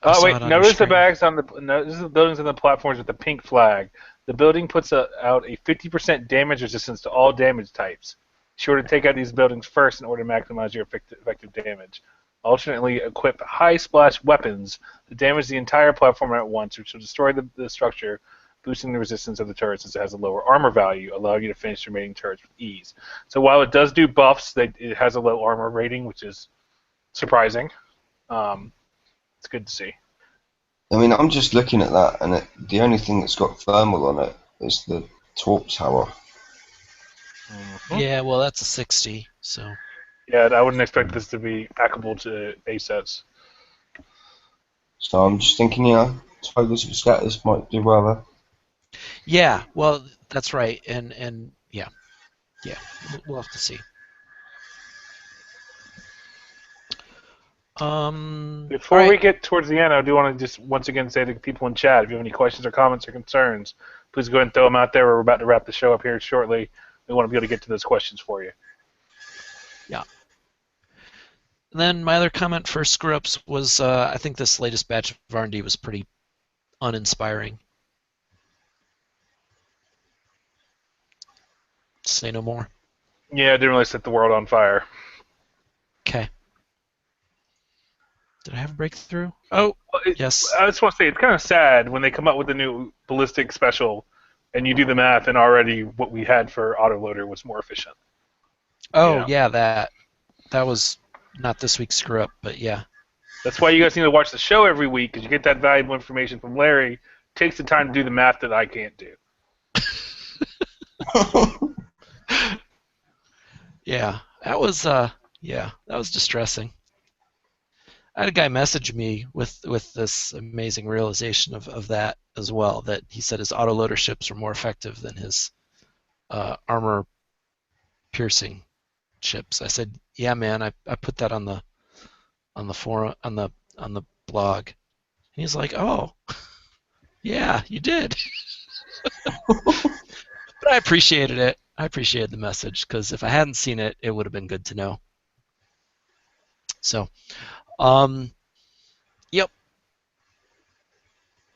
I Oh saw wait, it on your notice the screen. bags on the this is the buildings and the platforms with the pink flag. The building puts out a 50% damage resistance to all damage types. Sure to take out these buildings first in order to maximize your effective damage. Alternately, equip high splash weapons to damage the entire platform at once, which will destroy the structure, boosting the resistance of the turret since it has a lower armor value, allowing you to finish the remaining turrets with ease. So while it does do buffs, it has a low armor rating, which is surprising. It's good to see. I mean, I'm just looking at that, and the only thing that's got thermal on it is the torp tower. Yeah, well, that's a 60, so. Yeah, I wouldn't expect this to be hackable to A sets. So I'm just thinking, Tigers and Scatters might do well there. Yeah, well, that's right, and yeah, we'll have to see. Before we get towards the end, I do want to just once again say to people in chat, if you have any questions or comments or concerns, please go ahead and throw them out there. We're about to wrap the show up here shortly. We want to be able to get to those questions for you. Yeah. And then my other comment for screw-ups was I think this latest batch of R&D was pretty uninspiring. Say no more. Yeah, I didn't really set the world on fire. Okay. Did I have a breakthrough? Oh, yes. I just want to say, it's kind of sad when they come up with a new ballistic special and you do the math and already what we had for autoloader was more efficient. Oh, yeah, that was not this week's screw-up, but yeah. That's why you guys need to watch the show every week, because you get that valuable information from Larry. It takes the time to do the math that I can't do. Yeah, that was distressing. I had a guy message me with this amazing realization of that as well, that he said his autoloader ships were more effective than his armor piercing ships. I said, yeah, man, I put that on the forum on the blog. And he's like, oh, yeah, you did. But I appreciated it. I appreciated the message, because if I hadn't seen it, it would have been good to know. So, yep.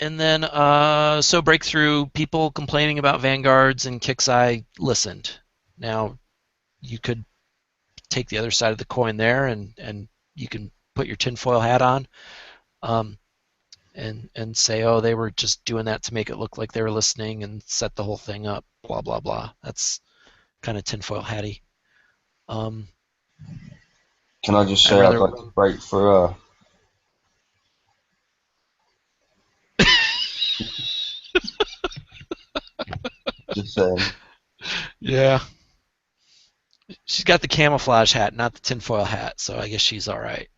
And then, so breakthrough, people complaining about vanguards and Kixeye listened. Now, you could take the other side of the coin there, and you can put your tinfoil hat on, and say, oh, they were just doing that to make it look like they were listening and set the whole thing up, blah, blah, blah. That's kind of tinfoil hatty. Can I just say I'd like to break for just saying. Yeah. She's got the camouflage hat, not the tinfoil hat, so I guess she's all right.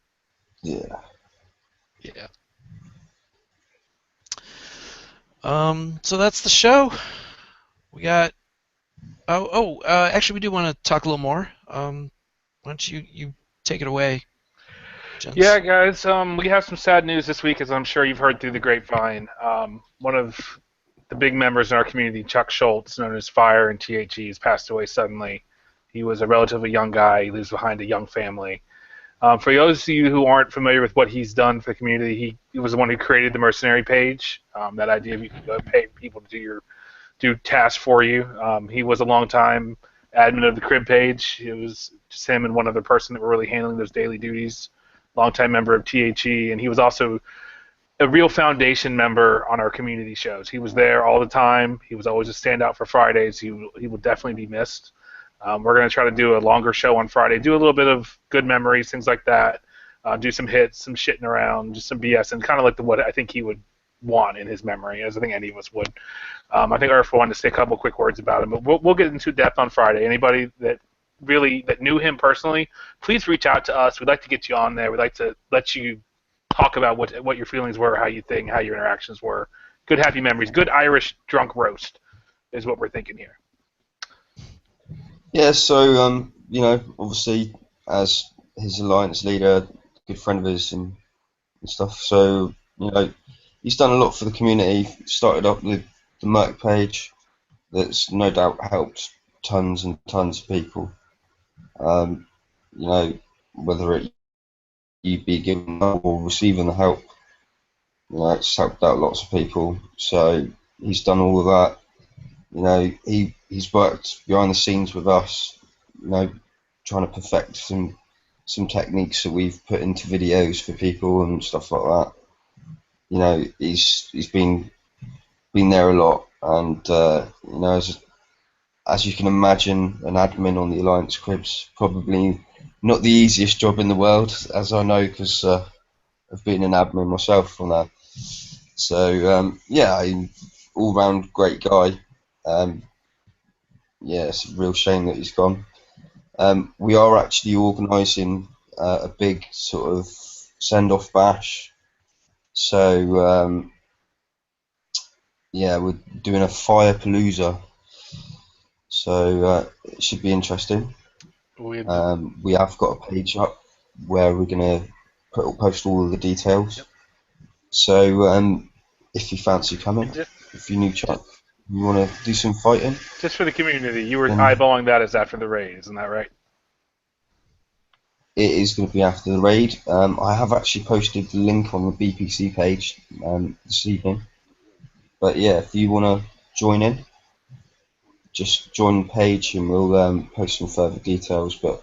Yeah. Yeah. So that's the show. We got. Actually, we do want to talk a little more. Why don't you take it away, gents? Yeah, guys. We have some sad news this week, as I'm sure you've heard through the grapevine. One of the big members in our community, Chuck Schultz, known as Fire and THE, has passed away suddenly. He was a relatively young guy. He leaves behind a young family. For those of you who aren't familiar with what he's done for the community, he was the one who created the mercenary page. That idea of you can go pay people to do tasks for you. He was a long-time admin of the crib page. It was just him and one other person that were really handling those daily duties. Longtime member of THE, and he was also a real foundation member on our community shows. He was there all the time. He was always a standout for Fridays. He will definitely be missed. We're going to try to do a longer show on Friday, do a little bit of good memories, things like that, do some hits, some shitting around, just some BS, and kind of like what I think he would want in his memory, as I think any of us would. I think URF wanted to say a couple quick words about him, but we'll get into depth on Friday. Anybody that knew him personally, please reach out to us. We'd like to get you on there. We'd like to let you talk about what your feelings were, how you think, how your interactions were. Good happy memories. Good Irish drunk roast is what we're thinking here. Yeah, so obviously as his alliance leader, good friend of his, and and stuff. So he's done a lot for the community. Started up the Merc page, that's no doubt helped tons and tons of people. Whether it you be giving or receiving the help, it's helped out lots of people. So he's done all of that. He's worked behind the scenes with us, trying to perfect some techniques that we've put into videos for people and stuff like that. He's been there a lot, and as you can imagine, an admin on the Alliance Cribs probably not the easiest job in the world, as I know because I've been an admin myself on that. So all round great guy. It's a real shame that he's gone. We are actually organising a big sort of send-off bash. So we're doing a fire palooza. So it should be interesting. We have got a page up where we're going to post all of the details. Yep. So if you fancy coming, if you're new Chuck, you want to do some fighting. Just for the community, you were eyeballing that as after the raid, isn't that right? It is going to be after the raid. I have actually posted the link on the BPC page this evening. But yeah, if you want to join in, just join the page and we'll post some further details. But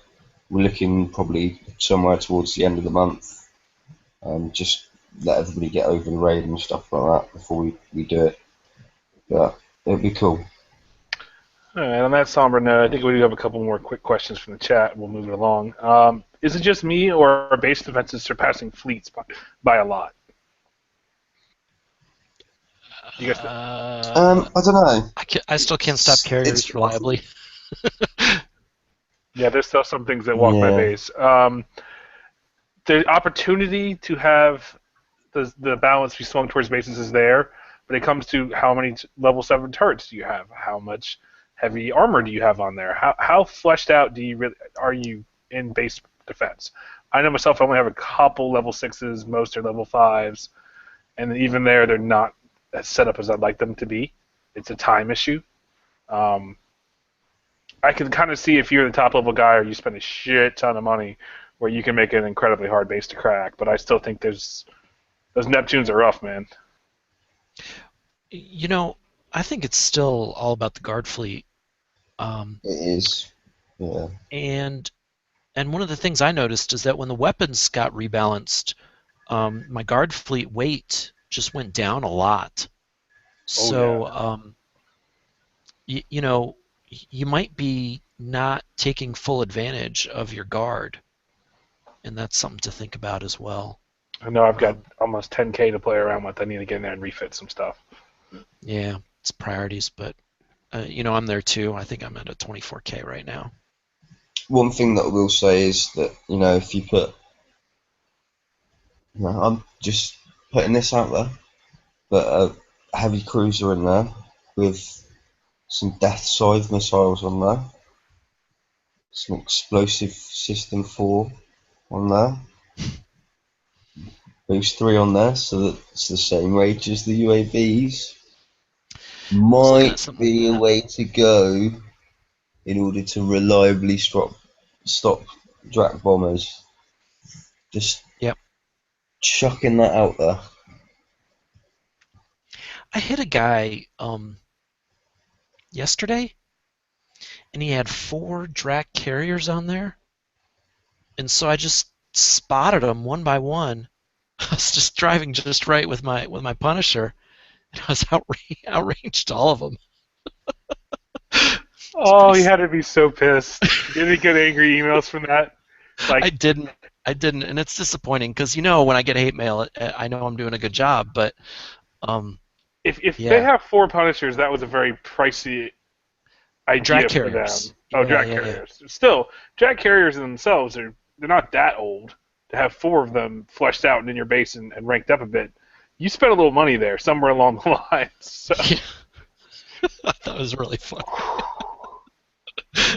we're looking probably somewhere towards the end of the month. Just let everybody get over the raid and stuff like that before we do it. But it'll be cool. All right, on that somber note, I think we do have a couple more quick questions from the chat. We'll move it along. Is it just me, or are base defenses surpassing fleets by a lot? You guys I don't know. I still can't stop carriers reliably. Yeah, there's still some things that walk my base. The opportunity to have the balance be swung towards bases is there, but it comes to how many level 7 turrets do you have? How much heavy armor do you have on there? How fleshed out are you in base defense? I know myself, I only have a couple level 6s, most are level 5s, and even there, they're not as set up as I'd like them to be. It's a time issue. I can kind of see if you're the top level guy or you spend a shit ton of money where you can make an incredibly hard base to crack, but I still think those Neptunes are rough, man. I think it's still all about the guard fleet. It is, yeah. And one of the things I noticed is that when the weapons got rebalanced, my guard fleet weight just went down a lot. So, you might be not taking full advantage of your guard, and that's something to think about as well. I know I've got almost 10K to play around with. I need to get in there and refit some stuff. Yeah, it's priorities, but I'm there too. I think I'm at a 24K right now. One thing that I will say is that if you put, I'm just putting this out there, but a heavy cruiser in there with some Death Scythe missiles on there, some explosive system 4 on there, those 3 on there, so that it's the same range as the UAVs, might be a way to go in order to reliably stop Drac bombers. Just chucking that out there. I hit a guy yesterday, and he had 4 Drac carriers on there, and so I just spotted them one by one. I was just driving just right with my Punisher, and I was outranged all of them. Oh, he had to be so pissed. Did he get angry emails from that? I didn't, and it's disappointing because when I get hate mail, I know I'm doing a good job, but if they have 4 Punishers, that was a very pricey idea Drac for carriers. them. Oh, Drac carriers. Yeah. Still, Drac carriers themselves they're not that old. To have 4 of them fleshed out and in your base and ranked up a bit, you spent a little money there somewhere along the lines. So. I thought it was really fun.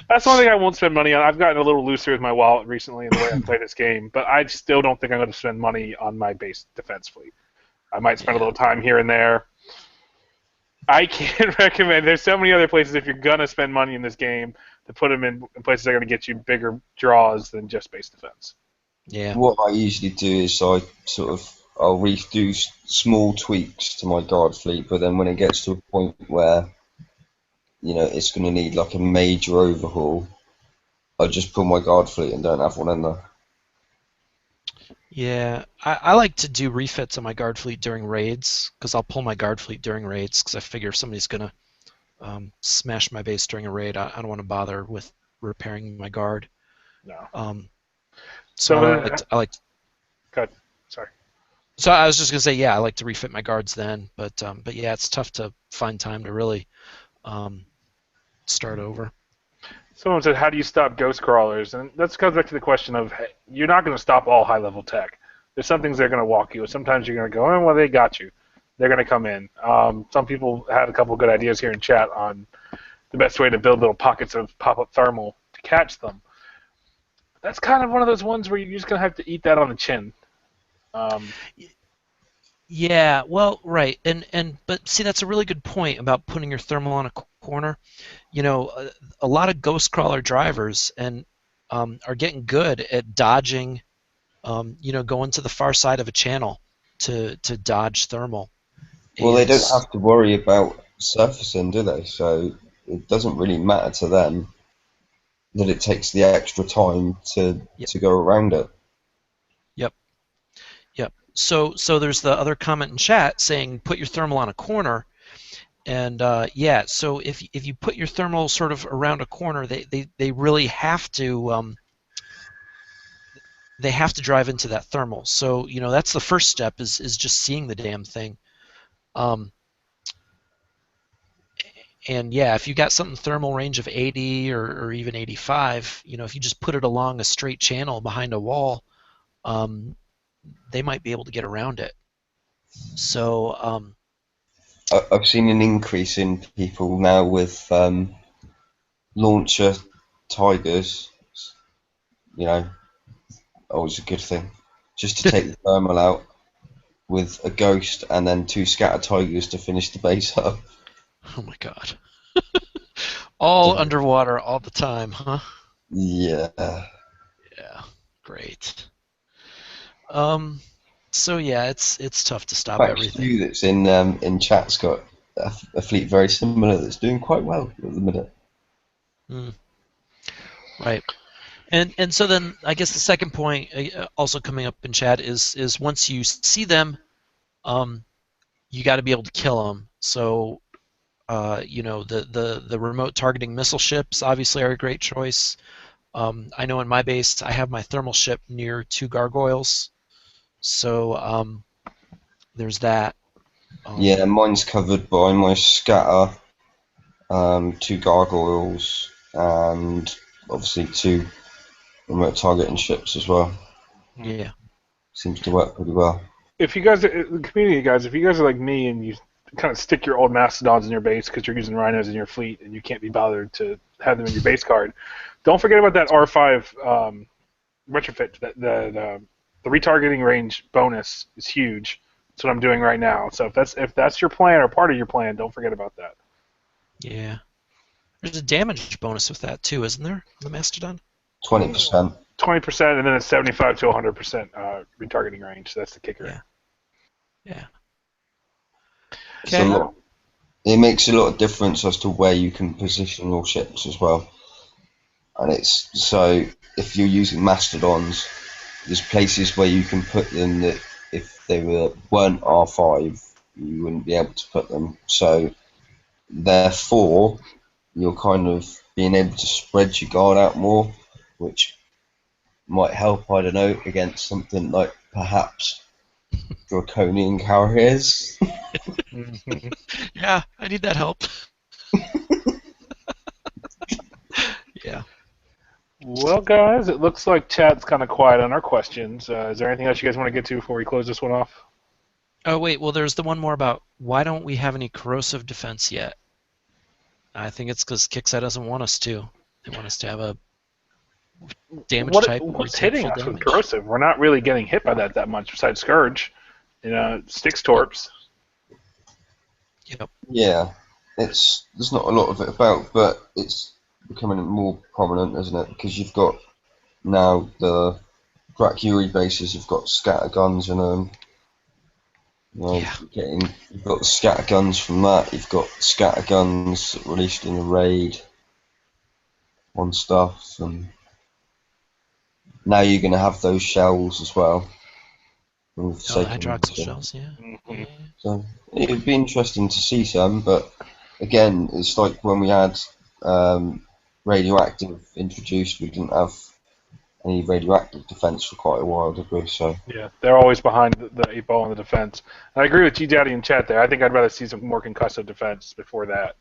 That's one thing I won't spend money on. I've gotten a little looser with my wallet recently in the way I play this game, but I still don't think I'm going to spend money on my base defense fleet. I might spend a Yeah. little time here and there. I can't recommend. There's so many other places if you're going to spend money in this game to put them in places that are going to get you bigger draws than just base defense. Yeah. What I usually do is I'll do small tweaks to my guard fleet, but then when it gets to a point where it's going to need like a major overhaul, I just pull my guard fleet and don't have one in there. Yeah, I like to do refits on my guard fleet during raids because I'll pull my guard fleet during raids because I figure if somebody's gonna smash my base during a raid, I don't want to bother with repairing my guard. No. So I like. Good. Sorry. So I was just gonna say, yeah, I like to refit my guards then, but yeah, it's tough to find time to really start over. Someone said, "How do you stop ghost crawlers?" And that comes back to the question of you're not going to stop all high-level tech. There's some things they're going to walk you. Sometimes you're going to go, "Oh, well, they got you." They're going to come in. Some people had a couple of good ideas here in chat on the best way to build little pockets of pop-up thermal to catch them. That's kind of one of those ones where you're just going to have to eat that on the chin. Yeah, well, right, but see, that's a really good point about putting your thermal on a corner. A lot of ghost crawler drivers are getting good at dodging, going to the far side of a channel to dodge thermal. Well, they don't have to worry about surfacing, do they? So it doesn't really matter to them that it takes the extra time to go around it. Yep. So there's the other comment in chat saying put your thermal on a corner. And so if you put your thermal sort of around a corner, they really have to drive into that thermal. So that's the first step is just seeing the damn thing. And yeah, if you got something thermal range of 80 or even 85, if you just put it along a straight channel behind a wall, they might be able to get around it. So I've seen an increase in people now with launcher tigers. Always a good thing. Just to take the thermal out with a ghost and then 2 scatter tigers to finish the base up. Oh my god. All underwater all the time, huh? Yeah. Yeah. Great. So yeah, it's tough to stop everything. Stu that's in chat's got a fleet very similar that's doing quite well at the minute. Right. And so then I guess the second point also coming up in chat is once you see them, you got to be able to kill them. So the remote targeting missile ships obviously are a great choice. I know in my base I have my thermal ship near 2 gargoyles, so there's that. Yeah, mine's covered by my scatter, 2 gargoyles, and obviously 2 remote targeting ships as well. Yeah. Seems to work pretty well. If you guys, the community guys, if you guys are like me and you kind of stick your old mastodons in your base because you're using rhinos in your fleet and you can't be bothered to have them in your base card, don't forget about that R5 retrofit. The retargeting range bonus is huge. That's what I'm doing right now. So if that's your plan or part of your plan, don't forget about that. Yeah. There's a damage bonus with that too, isn't there? The mastodon. 20%. 20%, and then it's 75 to 100% retargeting range. So that's the kicker. Yeah. Okay. It makes a lot of difference as to where you can position your ships as well. And it's so if you're using mastodons, there's places where you can put them that if they weren't R5, you wouldn't be able to put them. So therefore, you're kind of being able to spread your guard out more, which might help, I don't know, against something like perhaps draconian carriers. Yeah, I need that help. Yeah. Well, guys, it looks like chat's kind of quiet on our questions. Is there anything else you guys want to get to before we close this one off? Oh, wait, well, there's the one more about why don't we have any corrosive defense yet? I think it's because Kixeye doesn't want us to. They want us to have a damage type where we What's take hitting full us with damage. corrosive? We're not really getting hit by that much besides Scourge. Sticks torps. Yep. Yeah, there's not a lot of it about, but it's becoming more prominent, isn't it? Because you've got now the Drac bases, you've got scatter guns in them. You've got the scatter guns from that. You've got scatter guns released in the raid on stuff, and now you're going to have those shells as well. The hydroxyl shells, yeah. Mm-hmm. So it'd be interesting to see some, but again, it's like when we had radioactive introduced, we didn't have any radioactive defense for quite a while, did we? So yeah, they're always behind the 8 ball in the defense. And I agree with G Daddy in chat there. I think I'd rather see some more concussive defense before that.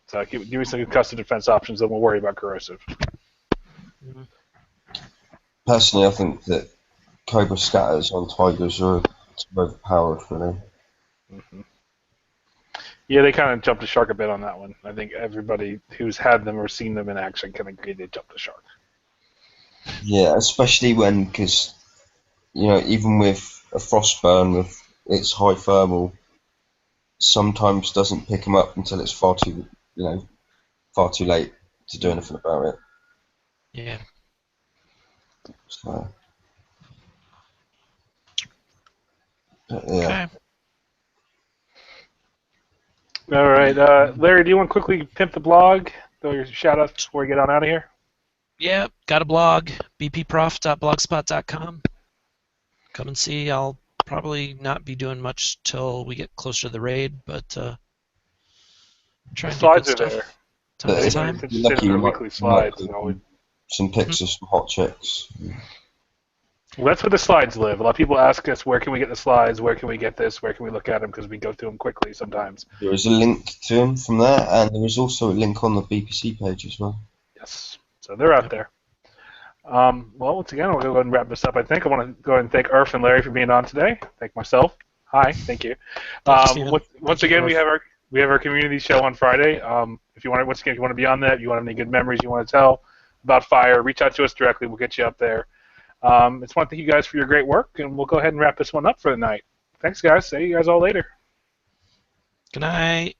So give me some concussive defense options, then we'll worry about corrosive. personally, I think that Cobra scatters on Tigers are too overpowered for them. Mm-hmm. Yeah, they kind of jumped the shark a bit on that one. I think everybody who's had them or seen them in action can agree they jumped the shark. Yeah, especially when, because even with a frostburn with its high thermal, sometimes doesn't pick them up until it's far too late to do anything about it. Yeah. So, yeah. Okay. All right, Larry, do you want to quickly pimp the blog? Throw your shout-outs before we get on out of here? Yeah, got a blog, bpprof.blogspot.com. Come and see. I'll probably not be doing much till we get closer to the raid, but try and do good Slides are stuff. there. Time to time. Interested in our weekly slides. Some pics of some hot chicks. Well, that's where the slides live. A lot of people ask us, where can we get the slides? Where can we get this? Where can we look at them? Because we go through them quickly sometimes. There is a link to them from there, and there is also a link on the BPC page as well. Yes, so they're out there. Well, once again, we'll go ahead and wrap this up. I think I want to go ahead and thank URF and Larry for being on today. Thank myself. Hi, thank you. Once again, we have our community show on Friday. If you want to be on that, if you want to have any good memories you want to tell about fire, reach out to us directly. We'll get you up there. I just want to thank you guys for your great work, and we'll go ahead and wrap this one up for the night. Thanks, guys. See you guys all later. Good night.